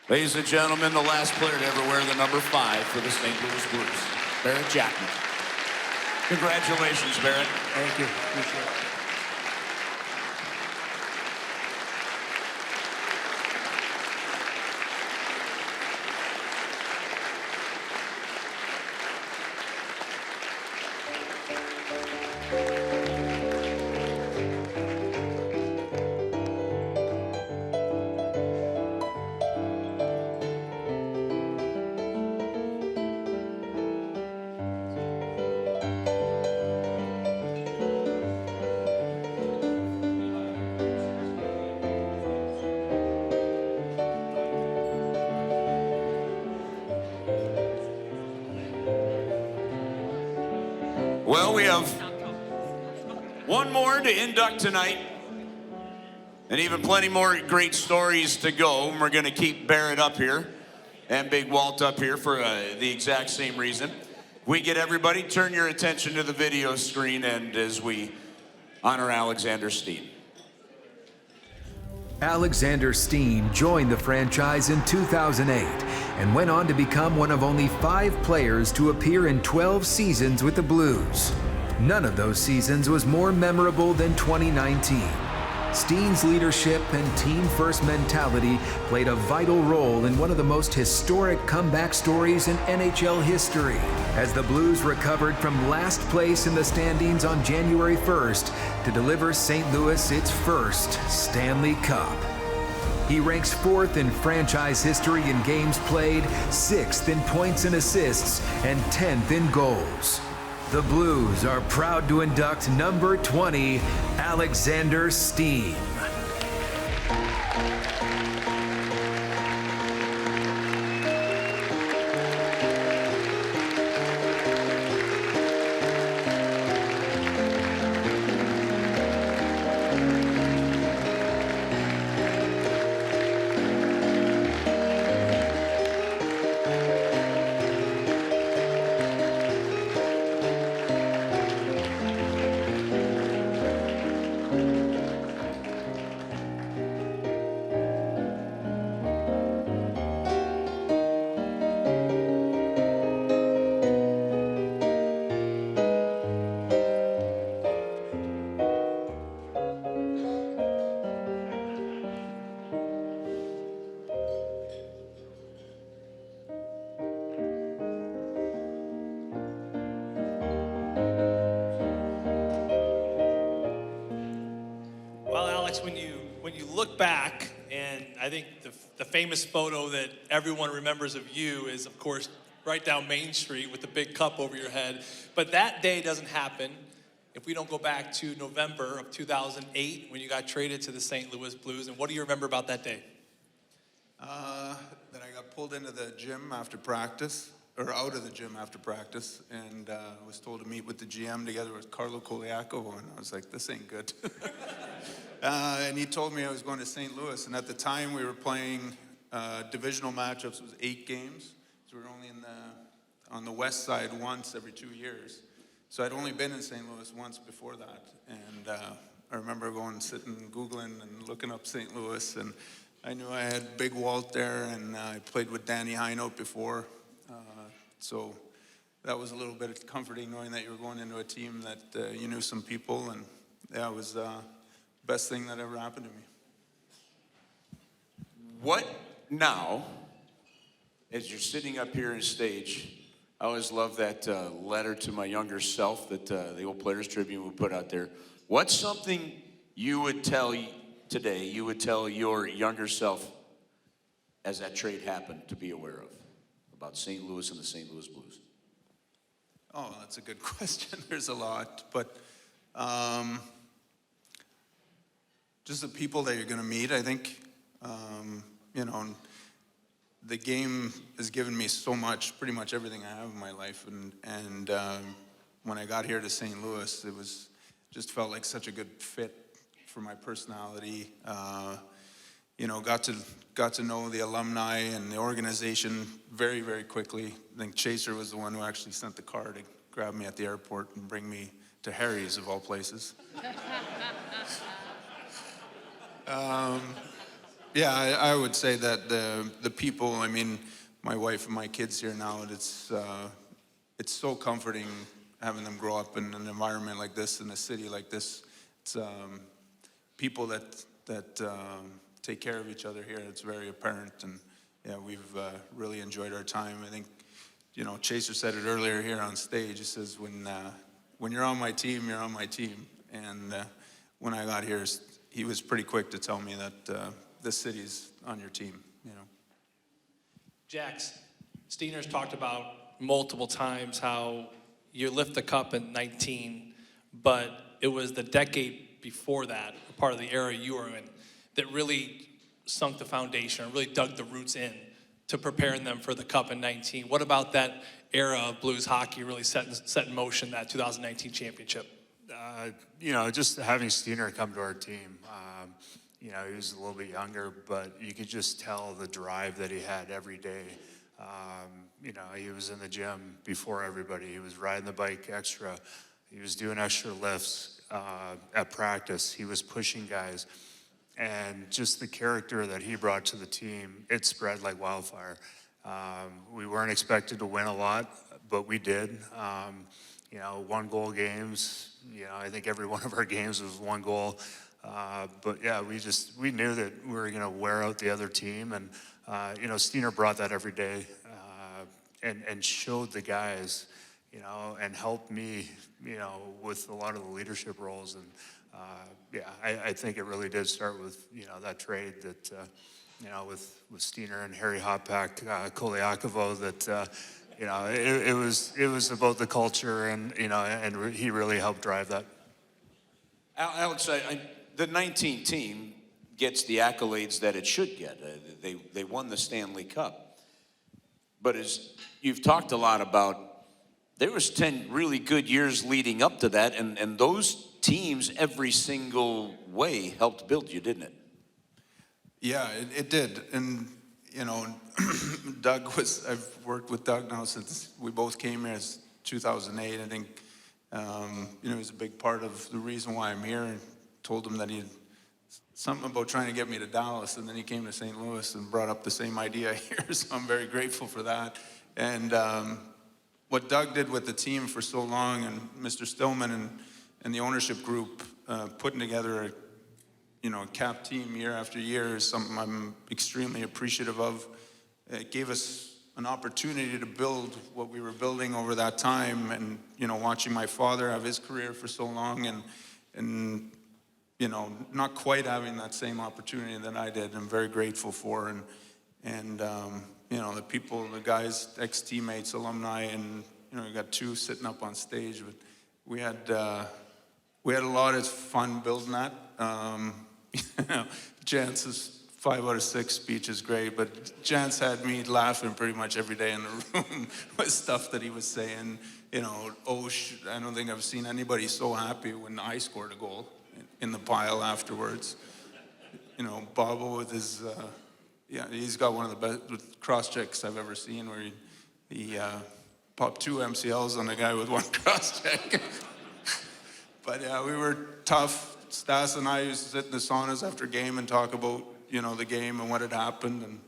Ladies and gentlemen, the last player to ever wear the number 5 for the St. Louis Blues, Barrett Jackman. Congratulations, Barrett. Thank you. Appreciate it. Well, we have one more to induct tonight, and even plenty more great stories to go. And we're going to keep Barrett up here and Big Walt up here for the exact same reason. We get everybody, turn your attention to the video screen, and as we honor Alexander Steen. Alexander Steen joined the franchise in 2008 and went on to become one of only 5 players to appear in 12 seasons with the Blues. None of those seasons was more memorable than 2019. Steen's leadership and team-first mentality played a vital role in one of the most historic comeback stories in NHL history, as the Blues recovered from last place in the standings on January 1st to deliver St. Louis its first Stanley Cup. He ranks 4th in franchise history in games played, 6th in points and assists, and 10th in goals. The Blues are proud to induct number 20, Alexander Steen. When you look back, and I think the famous photo that everyone remembers of you is, of course, right down Main Street with the big cup over your head. But that day doesn't happen if we don't go back to November of 2008 when you got traded to the St. Louis Blues. And what do you remember about that day? That I got pulled into the gym after practice, or out of the gym after practice, and was told to meet with the GM together with Carlo Coliaco, and I was like, this ain't good. And he told me I was going to St. Louis, and at the time we were playing divisional matchups. It was 8 games, so we were only on the west side once every 2 years. So I'd only been in St. Louis once before that, and I remember going, sitting, Googling and looking up St. Louis, and I knew I had Big Walt there, and I played with Danny Heinout before, so that was a little bit comforting knowing that you were going into a team that you knew some people, and yeah, it was the best thing that ever happened to me. What now, as you're sitting up here on stage, I always love that letter to my younger self that the Old Players Tribune would put out there. What's something you would tell today, you would tell your younger self as that trade happened to be aware of about St. Louis and the St. Louis Blues? Oh, that's a good question. There's a lot, but just the people that you're going to meet, I think. You know, the game has given me so much, pretty much everything I have in my life, and when I got here to St. Louis, it was just felt like such a good fit for my personality. You know, got to know the alumni and the organization very, very quickly. I think Chaser was the one who actually sent the car to grab me at the airport and bring me to Harry's, of all places. Yeah, I would say that the people, I mean, my wife and my kids here now, it's so comforting having them grow up in an environment like this, in a city like this. It's people that take care of each other here. It's very apparent, and yeah, we've really enjoyed our time. I think, you know, Chaser said it earlier here on stage. He says, when you're on my team, you're on my team. And when I got here, he was pretty quick to tell me that this city's on your team, you know. Jax, Steener's talked about multiple times how you lift the cup in 19, but it was the decade before that, part of the era you were in, that really sunk the foundation, really dug the roots in to preparing them for the Cup in 19. What about that era of Blues hockey really set in motion that 2019 championship? You know, just having Steener come to our team. You know, he was a little bit younger, but you could just tell the drive that he had every day. You know, he was in the gym before everybody. He was riding the bike extra. He was doing extra lifts at practice. He was pushing guys. And just the character that he brought to the team, it spread like wildfire. We weren't expected to win a lot, but we did. You know, 1-goal games. You know, I think every one of our games was 1 goal. But yeah, we knew that we were going to wear out the other team. And, you know, Steener brought that every day and showed the guys, you know, and helped me, you know, with a lot of the leadership roles. And yeah, I think it really did start with, you know, that trade that, you know, with Steener and Harry Hoppak, Koliakovo, that, you know, it was about the culture, and, you know, and he really helped drive that. Alex, the 19 team gets the accolades that it should get. They won the Stanley Cup. But as you've talked a lot about, there was 10 really good years leading up to that, and those teams every single way helped build you, didn't it? Yeah, it did. And, you know, I've worked with Doug now since we both came here as 2008. I think, you know, he was a big part of the reason why I'm here. And told him that he had something about trying to get me to Dallas, and then he came to St. Louis and brought up the same idea here, so I'm very grateful for that. And what Doug did with the team for so long, and Mr. Stillman and the ownership group putting together a, you know, a cap team year after year is something I'm extremely appreciative of. It gave us an opportunity to build what we were building over that time, and, you know, watching my father have his career for so long, and you know, not quite having that same opportunity that I did, I'm very grateful for. And you know, the people, the guys, ex-teammates, alumni, and, you know, we got 2 sitting up on stage, but we had a lot of fun building that. You know, Jance's 5 out of 6 speech is great, but Jance had me laughing pretty much every day in the room with stuff that he was saying. You know, I don't think I've seen anybody so happy when I scored a goal in the pile afterwards. You know, Bobo with his, yeah, he's got one of the best cross checks I've ever seen, where he popped 2 MCLs on a guy with 1 cross check. But yeah, we were tough. Stas and I used to sit in the saunas after game and talk about, you know, the game and what had happened, and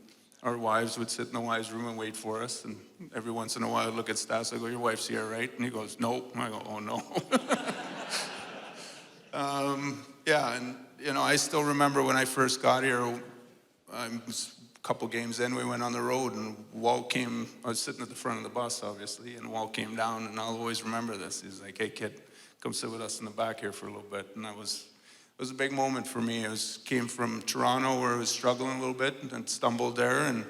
our wives would sit in the wives' room and wait for us, and every once in a while I'd look at Stas, I go, "Your wife's here, right?" And he goes, "Nope." I go, "Oh no." Yeah, and, you know, I still remember when I first got here, a couple games in, we went on the road, and Walt came, I was sitting at the front of the bus, obviously, and Walt came down, and I'll always remember this. He's like, "Hey, kid, come sit with us in the back here for a little bit." And it was a big moment for me. Came from Toronto, where I was struggling a little bit and stumbled there, and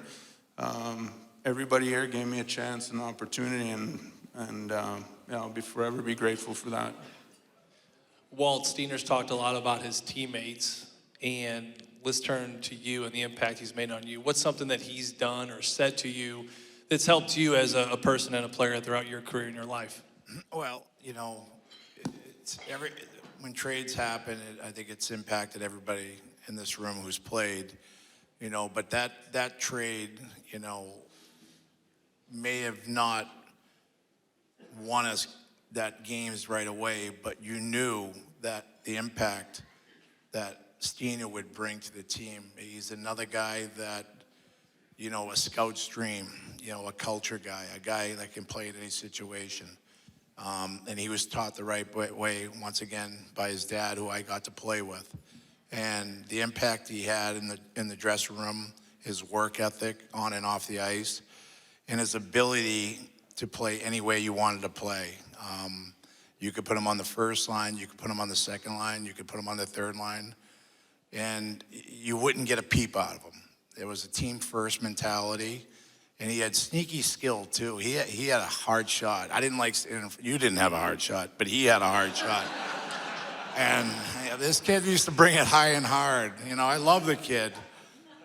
everybody here gave me a chance and an opportunity, and yeah, I'll forever be grateful for that. Walt, Steener's talked a lot about his teammates, and let's turn to you and the impact he's made on you. What's something that he's done or said to you that's helped you as a person and a player throughout your career and your life? Well, you know, when trades happen, I think it's impacted everybody in this room who's played, you know, but that trade, you know, may have not won us that games right away, but you knew that the impact that Steener would bring to the team. He's another guy that, you know, a scout's dream, you know, a culture guy, a guy that can play in any situation. And he was taught the right way, once again, by his dad, who I got to play with. And the impact he had in the dressing room, his work ethic on and off the ice, and his ability to play any way you wanted to play. You could put him on the first line, you could put him on the second line, you could put him on the third line, and you wouldn't get a peep out of him. There was a team-first mentality, and he had sneaky skill, too. He had a hard shot. You didn't have a hard shot, but he had a hard shot. And this kid used to bring it high and hard. You know, I love the kid.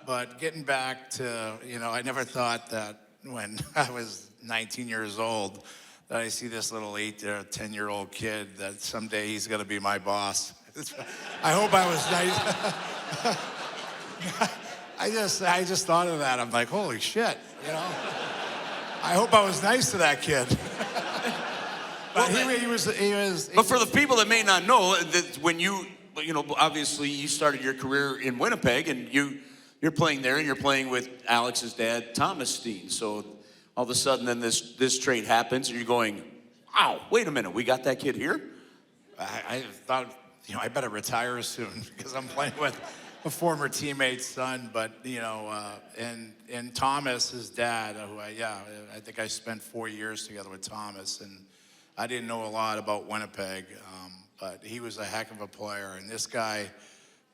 But getting back to, I never thought that when I was 19 years old that I see this little 8 or 10-year-old kid that someday he's going to be my boss. I hope I was nice. I just thought of that. I'm like, holy shit, I hope I was nice to that kid. But he was. But for the people that may not know, that when obviously you started your career in Winnipeg, and you're playing there, and you're playing with Alex's dad, Thomas Steen. So all of a sudden, then this trade happens, and you're going, "Wow, wait a minute, we got that kid here." I thought, I better retire soon because I'm playing with a former teammate's son. But and Thomas, his dad, who I think I spent 4 years together with Thomas, and I didn't know a lot about Winnipeg, but he was a heck of a player. And this guy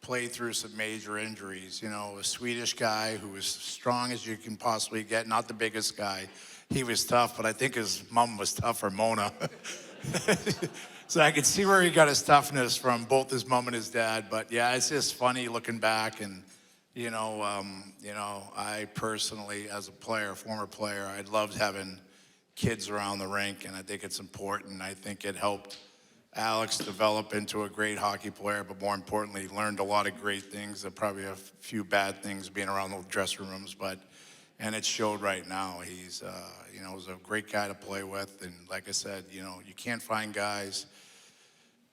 played through some major injuries. A Swedish guy who was strong as you can possibly get, not the biggest guy. He was tough, but I think his mom was tougher, Mona. So I could see where he got his toughness from, both his mom and his dad. But yeah, it's just funny looking back. And I personally, as a player, former player, I loved having kids around the rink, and I think it's important. I think it helped Alex develop into a great hockey player, but more importantly, learned a lot of great things. Probably a few bad things being around the dressing rooms, and it showed right now. He's, was a great guy to play with, and like I said, you can't find guys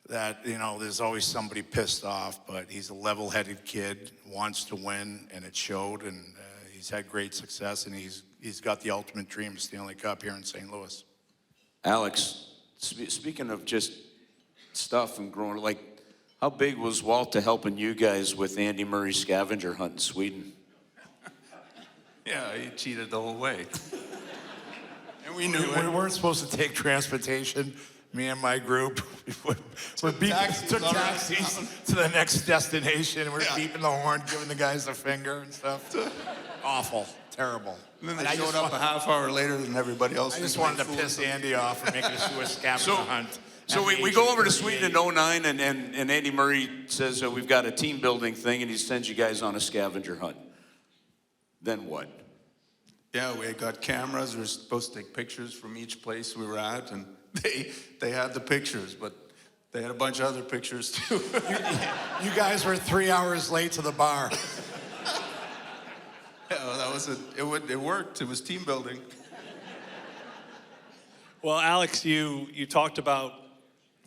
that, there's always somebody pissed off, but he's a level-headed kid, wants to win, and it showed, and he's had great success, and he's got the ultimate dream, the Stanley Cup here in St. Louis. Alex, speaking of just stuff and growing, how big was Walter helping you guys with Andy Murray's scavenger hunt in Sweden? Yeah, he cheated the whole way. And we knew we weren't supposed to take transportation. Me and my group took taxis to the next destination. We're beeping the horn, giving the guys the finger and stuff. Awful, terrible. And then they showed up a half hour later than everybody else. I just wanted to piss Andy off and make us do a scavenger hunt. So we go over to Sweden in 09, and Andy Murray says we've got a team building thing, and he sends you guys on a scavenger hunt. Then what? Yeah, we got cameras. We were supposed to take pictures from each place we were at, and they had the pictures, but they had a bunch of other pictures too. You guys were 3 hours late to the bar. Yeah, well, that was it worked. It was team building. Well, Alex, you talked about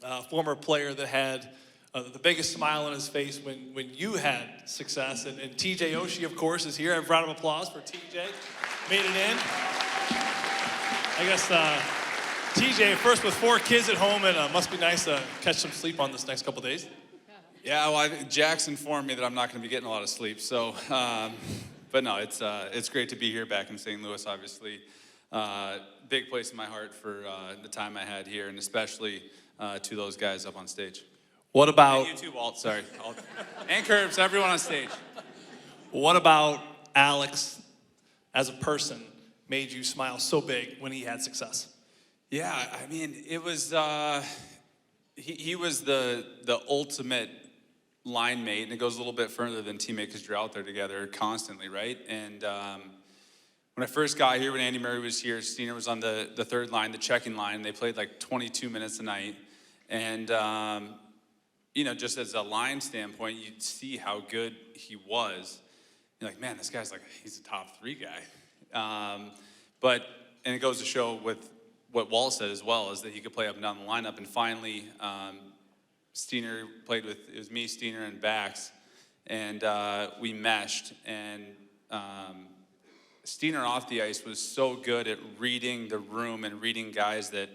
a former player that had the biggest smile on his face when you had success. And TJ Oshie, of course, is here. A round of applause for TJ. Made it in. I guess TJ, first with 4 kids at home, and must be nice to catch some sleep on this next couple days. Yeah, well, Jack's informed me that I'm not going to be getting a lot of sleep. So, but no, it's great to be here back in St. Louis, obviously. Big place in my heart for the time I had here, and especially to those guys up on stage. What about... And you too, Walt, sorry. And Curbs, everyone on stage. What about Alex as a person made you smile so big when he had success? Yeah, I mean, it was... he was the ultimate line mate, and it goes a little bit further than teammate because you're out there together constantly, right? And when I first got here, when Andy Murray was here, Steen was on the third line, the checking line. They played like 22 minutes a night. And, just as a line standpoint, you'd see how good he was. You're like, man, this guy's he's a top 3 guy. And it goes to show with what Walt said as well, is that he could play up and down the lineup. And finally, Steener played with, it was me, Steener, and Bax. And we meshed. And Steener off the ice was so good at reading the room and reading guys that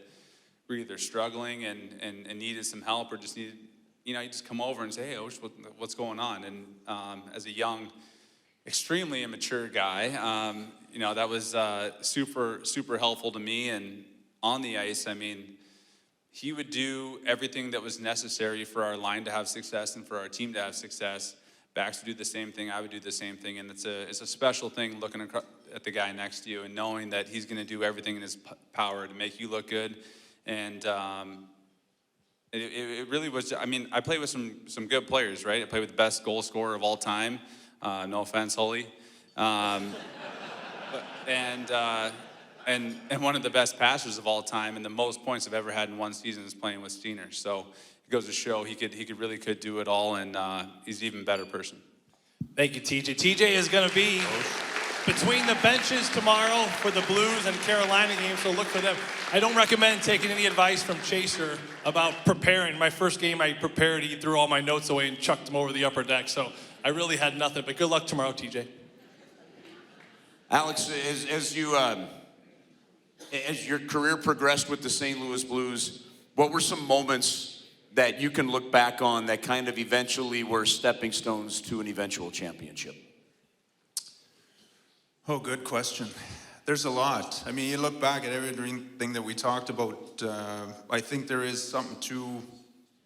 were either struggling and needed some help or just needed, you just come over and say, hey, Osh, what's going on? And as a young, extremely immature guy, that was super, super helpful to me. And on the ice, I mean, he would do everything that was necessary for our line to have success and for our team to have success. Bax would do the same thing, I would do the same thing, and it's a special thing looking at the guy next to you and knowing that he's going to do everything in his power to make you look good. And it really was, I mean, I played with some good players, right? I played with the best goal scorer of all time, no offense, Hully. And one of the best passers of all time, and the most points I've ever had in one season is playing with Steener. So it goes to show he really could do it all, and he's an even better person. Thank you, TJ. TJ is going to be between the benches tomorrow for the Blues and Carolina game, so look for them. I don't recommend taking any advice from Chaser about preparing. My first game I prepared, he threw all my notes away and chucked them over the upper deck, so I really had nothing, but good luck tomorrow, TJ. Alex, as your career progressed with the St. Louis Blues, what were some moments that you can look back on that kind of eventually were stepping stones to an eventual championship? Oh, good question. There's a lot. I mean, you look back at everything that we talked about. I think there is something to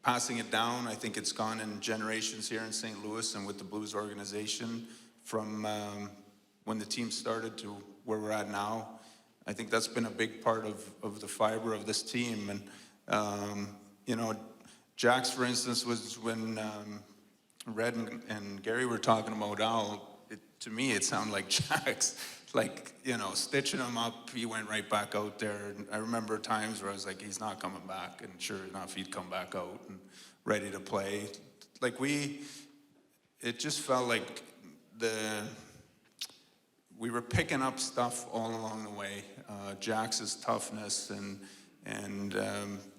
passing it down. I think it's gone in generations here in St. Louis and with the Blues organization from when the team started to where we're at now. I think that's been a big part of the fiber of this team. And, you know, Jax, for instance, was when Red and Gary were talking about Al. To me, it sounded like Jax, like, you know, stitching him up. He went right back out there. And I remember times where I was like, he's not coming back. And sure enough, he'd come back out and ready to play. Like it just felt like we were picking up stuff all along the way. Jax's toughness and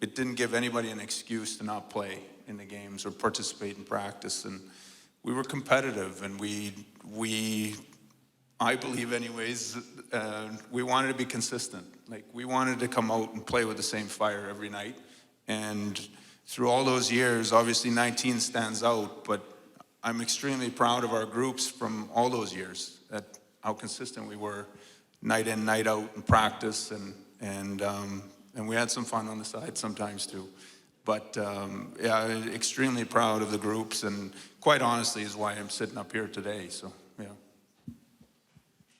it didn't give anybody an excuse to not play in the games or participate in practice. And we were competitive, and I believe anyways, we wanted to be consistent. Like, we wanted to come out and play with the same fire every night. And through all those years, obviously 19 stands out, but I'm extremely proud of our groups from all those years, at how consistent we were night in, night out in practice, and we had some fun on the side sometimes too. But yeah, extremely proud of the groups, and quite honestly is why I'm sitting up here today, so yeah.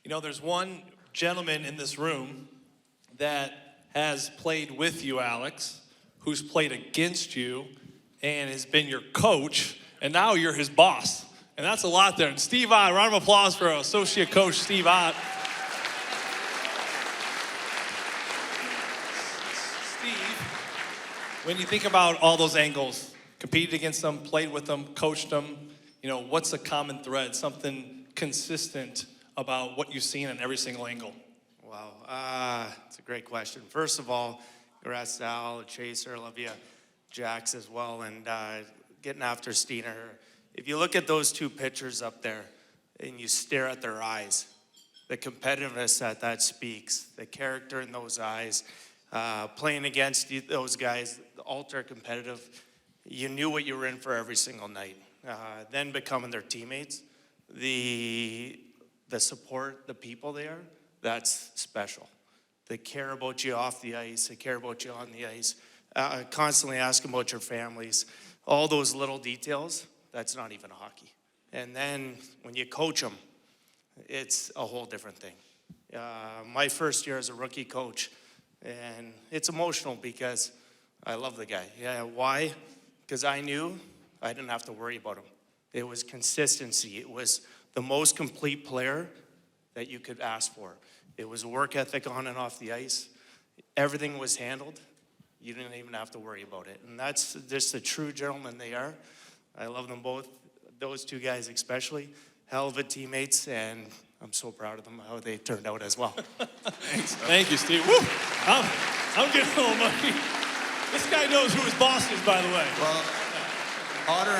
You know, there's one gentleman in this room that has played with you, Alex, who's played against you and has been your coach, and now you're his boss. And that's a lot there. And Steve Ott, round of applause for associate coach Steve Ott. When you think about all those angles, competed against them, played with them, coached them, you know, what's a common thread, something consistent about what you've seen on every single angle? Wow, it's a great question. First of all, congrats to Al, Chaser, love you, Jax as well, and getting after Steener. If you look at those two pictures up there and you stare at their eyes, the competitiveness that speaks, the character in those eyes, playing against those guys, ultra competitive, you knew what you were in for every single night. Then becoming their teammates, the support, the people they are, that's special. They care about you off the ice, they care about you on the ice, constantly asking about your families, all those little details, that's not even hockey. And then when you coach them, it's a whole different thing. My first year as a rookie coach, and it's emotional because I love the guy. Yeah, why? Because I knew I didn't have to worry about him. It was consistency. It was the most complete player that you could ask for. It was work ethic on and off the ice. Everything was handled. You didn't even have to worry about it. And that's just the true gentlemen they are. I love them both, those two guys especially. Hell of a teammates, and I'm so proud of them, how they turned out as well. Thanks. Thank you, Steve. Woo! I'm getting a little murky. This guy knows who his boss is, by the way. Well, Otter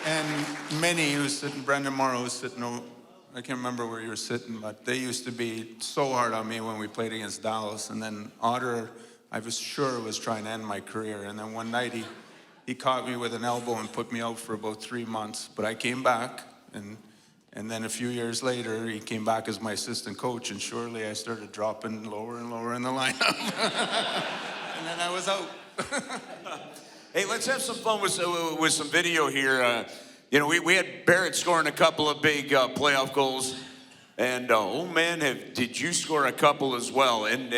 and Minnie, who's sitting, Brendan Morrow, who's sitting, I can't remember where you were sitting, but they used to be so hard on me when we played against Dallas. And then Otter, I was sure was trying to end my career. And then one night he caught me with an elbow and put me out for about 3 months. But I came back, and then a few years later, he came back as my assistant coach, and surely I started dropping lower and lower in the lineup. And then I was out. Hey, let's have some fun with some video here. You know, we had Barrett scoring a couple of big playoff goals, and oh man, did you score a couple as well? And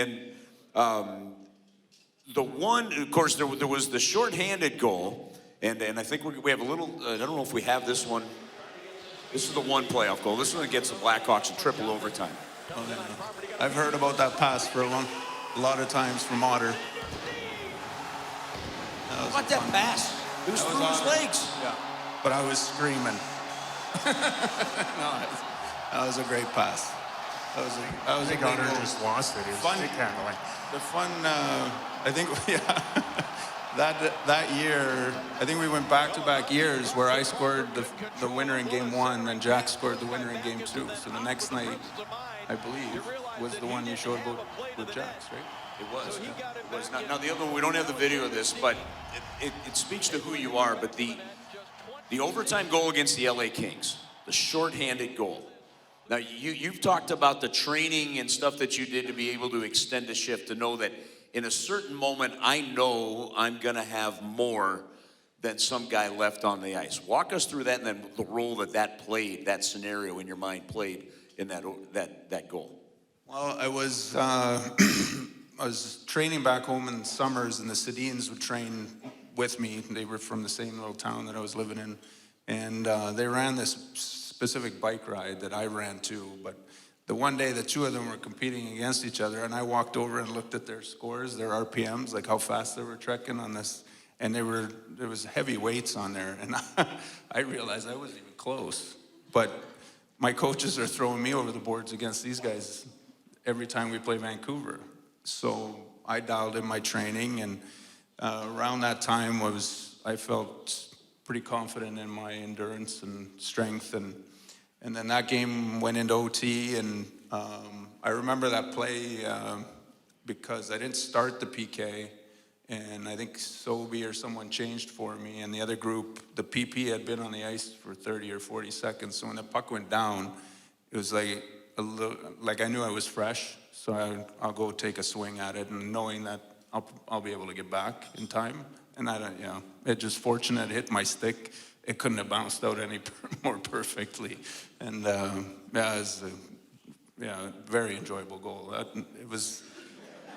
the one, of course, there was the shorthanded goal, and I think we have a little. I don't know if we have this one. This is the one playoff goal. This one gets the Blackhawks in triple overtime. Oh, yeah. I've heard about that pass for a lot of times from Otter. How about that pass? It was through his legs. Yeah, but I was screaming. No, that was a great pass. That was a great Otter goal. just lost it. He was Fun stick handling. The fun, I think, yeah. That year, I think we went back-to-back years where I scored the winner in game 1 and Jack scored the winner in game 2. So the next night, I believe, was the one you showed with Jack's, right? It was. Yeah. It was. Now the other one, we don't have the video of this, but it speaks to who you are. But the overtime goal against the LA Kings, the shorthanded goal. Now you've talked about the training and stuff that you did to be able to extend the shift, to know that in a certain moment, I know I'm going to have more than some guy left on the ice. Walk us through that, and then the role that played, that scenario in your mind played in that goal. Well, I was I was training back home in the summers, and the Steens would train with me. They were from the same little town that I was living in, and they ran this specific bike ride that I ran too. But the one day, the two of them were competing against each other, and I walked over and looked at their scores, their RPMs, like how fast they were trekking on this, and there was heavy weights on there, and I realized I wasn't even close. But my coaches are throwing me over the boards against these guys every time we play Vancouver. So I dialed in my training, and around that time I felt pretty confident in my endurance and strength, and then that game went into OT, and I remember that play because I didn't start the PK, and I think Sobey or someone changed for me, and the other group, the PP had been on the ice for 30 or 40 seconds, so when the puck went down, it was like I knew I was fresh, so I'll go take a swing at it, and knowing that I'll be able to get back in time, and it just fortunate it hit my stick. It couldn't have bounced out any more perfectly, and it was a very enjoyable goal. It was.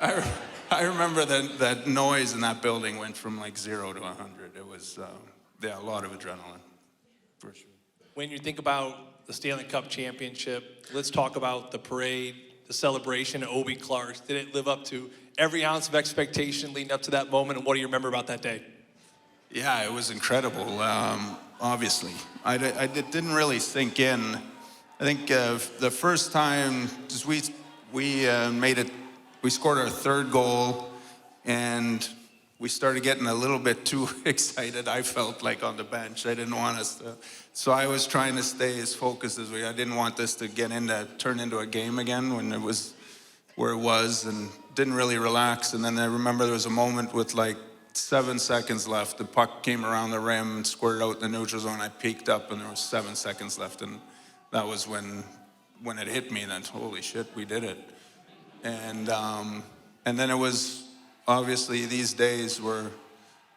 I remember that noise in that building went from like 0 to 100. It was a lot of adrenaline, for sure. When you think about the Stanley Cup championship, let's talk about the parade, the celebration at Obi Clark's. Did it live up to every ounce of expectation leading up to that moment, and what do you remember about that day? Yeah, it was incredible, obviously. It didn't really sink in. I think the first time we made it, we scored our third goal, and we started getting a little bit too excited, I felt like, on the bench. I didn't want us to. So I was trying to stay as focused as I didn't want this to turn into a game again when it was where it was, and didn't really relax. And then I remember there was a moment with like 7 seconds left. The puck came around the rim and squirted out in the neutral zone. I peeked up, and there was 7 seconds left, and that was when it hit me. Then, holy shit, we did it. And then it was, obviously, these days were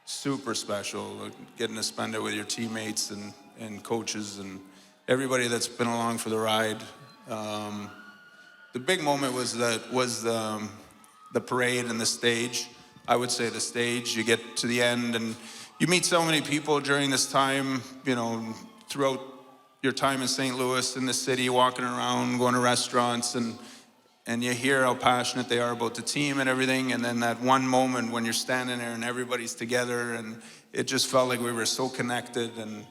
super special, getting to spend it with your teammates and coaches and everybody that's been along for the ride. The big moment was the parade and the stage. I would say the stage. You get to the end, and you meet so many people during this time, throughout your time in St. Louis, in the city, walking around, going to restaurants, and you hear how passionate they are about the team and everything, and then that one moment when you're standing there and everybody's together, and it just felt like we were so connected, and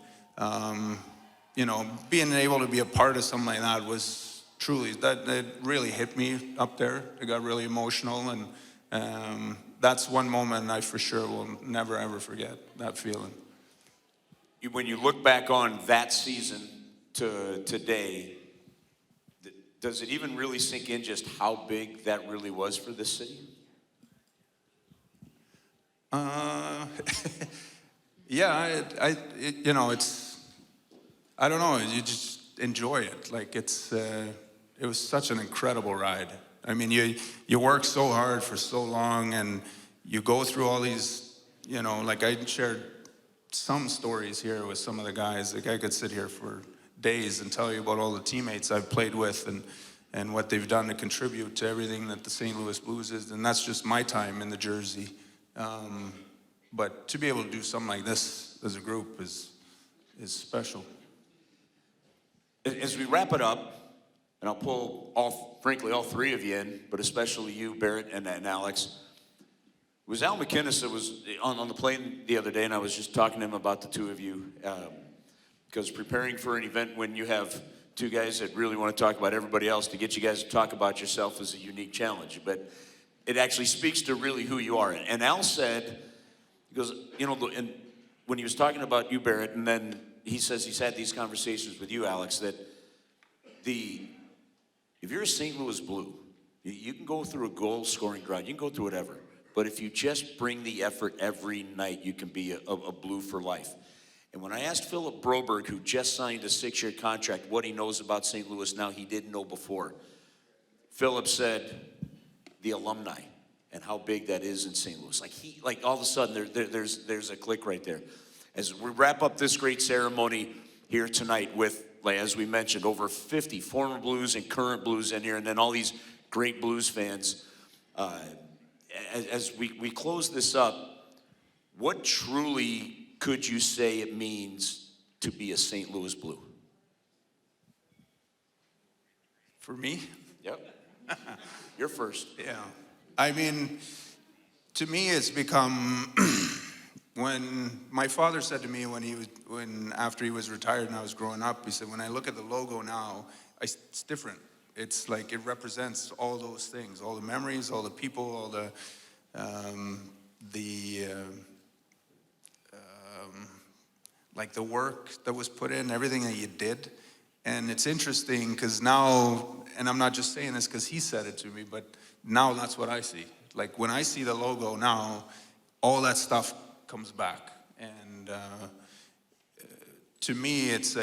being able to be a part of something like that was truly, that really hit me up there. It got really emotional, and that's one moment I for sure will never ever forget, that feeling. When you look back on that season to today, does it even really sink in just how big that really was for this city? Yeah, it's, I don't know, you just enjoy it. Like it was such an incredible ride. I mean, you work so hard for so long, and you go through all these, like I shared some stories here with some of the guys. Like I could sit here for days and tell you about all the teammates I've played with and what they've done to contribute to everything that the St. Louis Blues is, and that's just my time in the jersey. But to be able to do something like this as a group is special. As we wrap it up, and I'll pull, frankly, all three of you in, but especially you, Barrett and Alex. It was Al McInnes that was on the plane the other day, and I was just talking to him about the two of you, because preparing for an event when you have two guys that really want to talk about everybody else, to get you guys to talk about yourself is a unique challenge. But it actually speaks to really who you are. And Al said, he goes, you know, and when he was talking about you, Barrett, and then he says he's had these conversations with you, Alex, that if you're a St. Louis Blue, you can go through a goal-scoring drought, you can go through whatever, but if you just bring the effort every night, you can be a Blue for life. And when I asked Philip Broberg, who just signed a 6-year contract, what he knows about St. Louis now he didn't know before, Philip said the alumni and how big that is in St. Louis. Like all of a sudden, there's a click right there. As we wrap up this great ceremony here tonight with, like, as we mentioned, over 50 former Blues and current Blues in here, and then all these great Blues fans, as we close this up, what truly could you say it means to be a St. Louis Blue? For me? Yep. You're first. Yeah. I mean, to me, it's become when my father said to me after he was retired and I was growing up, he said, when I look at the logo now, it's different. It's like it represents all those things, all the memories, all the people, all the like the work that was put in, everything that you did. And it's interesting because now, and I'm not just saying this because he said it to me, but now that's what I see. Like when I see the logo now, all that stuff comes back. And to me, it's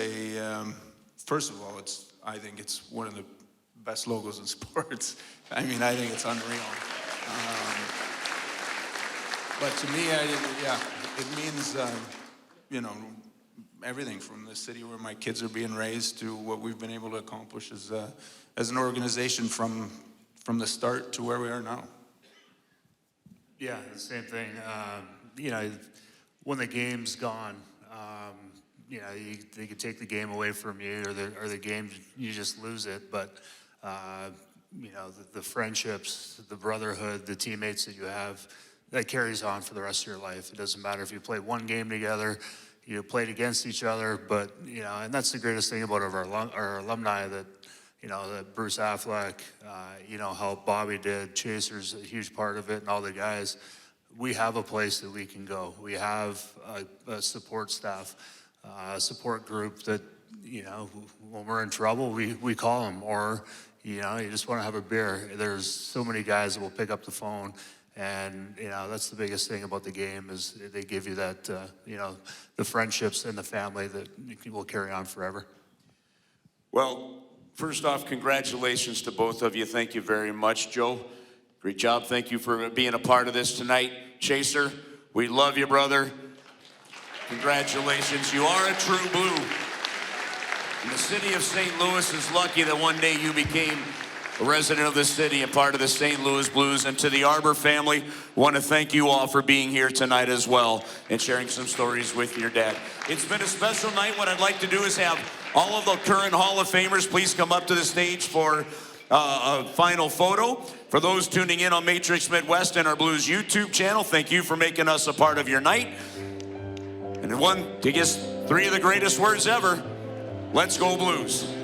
first of all, I think it's one of the best logos in sports. I mean, I think it's unreal. But to me, it means, you know, everything from the city where my kids are being raised to what we've been able to accomplish as an organization from the start to where we are now. Yeah, the same thing. You know, when the game's gone, you know, they could take the game away from you, or the game, you just lose it. But, you know, the friendships, the brotherhood, the teammates that you have, that carries on for the rest of your life. It doesn't matter if you play one game together, you played against each other, but, you know, and that's the greatest thing about our alumni, that, you know, that Bruce Affleck, you know, how Bobby did, Chaser's a huge part of it, and all the guys. We have a place that we can go. We have a support staff, a support group that, you know, when we're in trouble, we call them, or, you know, you just want to have a beer. There's so many guys that will pick up the phone. And, you know, that's the biggest thing about the game, is they give you that, you know, the friendships and the family that will carry on forever. Well, first off, congratulations to both of you. Thank you very much. Joe, great job. Thank you for being a part of this tonight. Chaser, we love you, brother. Congratulations. You are a true Blue. And the city of St. Louis is lucky that one day you became a resident of the city and part of the St. Louis Blues. And to the Arbour family, want to thank you all for being here tonight as well and sharing some stories with your dad. It's been a special night. What I'd like to do is have all of the current Hall of Famers please come up to the stage for a final photo. For those tuning in on Matrix Midwest and our Blues YouTube channel, thank you for making us a part of your night. And one, I guess, 3 of the greatest words ever, let's go Blues.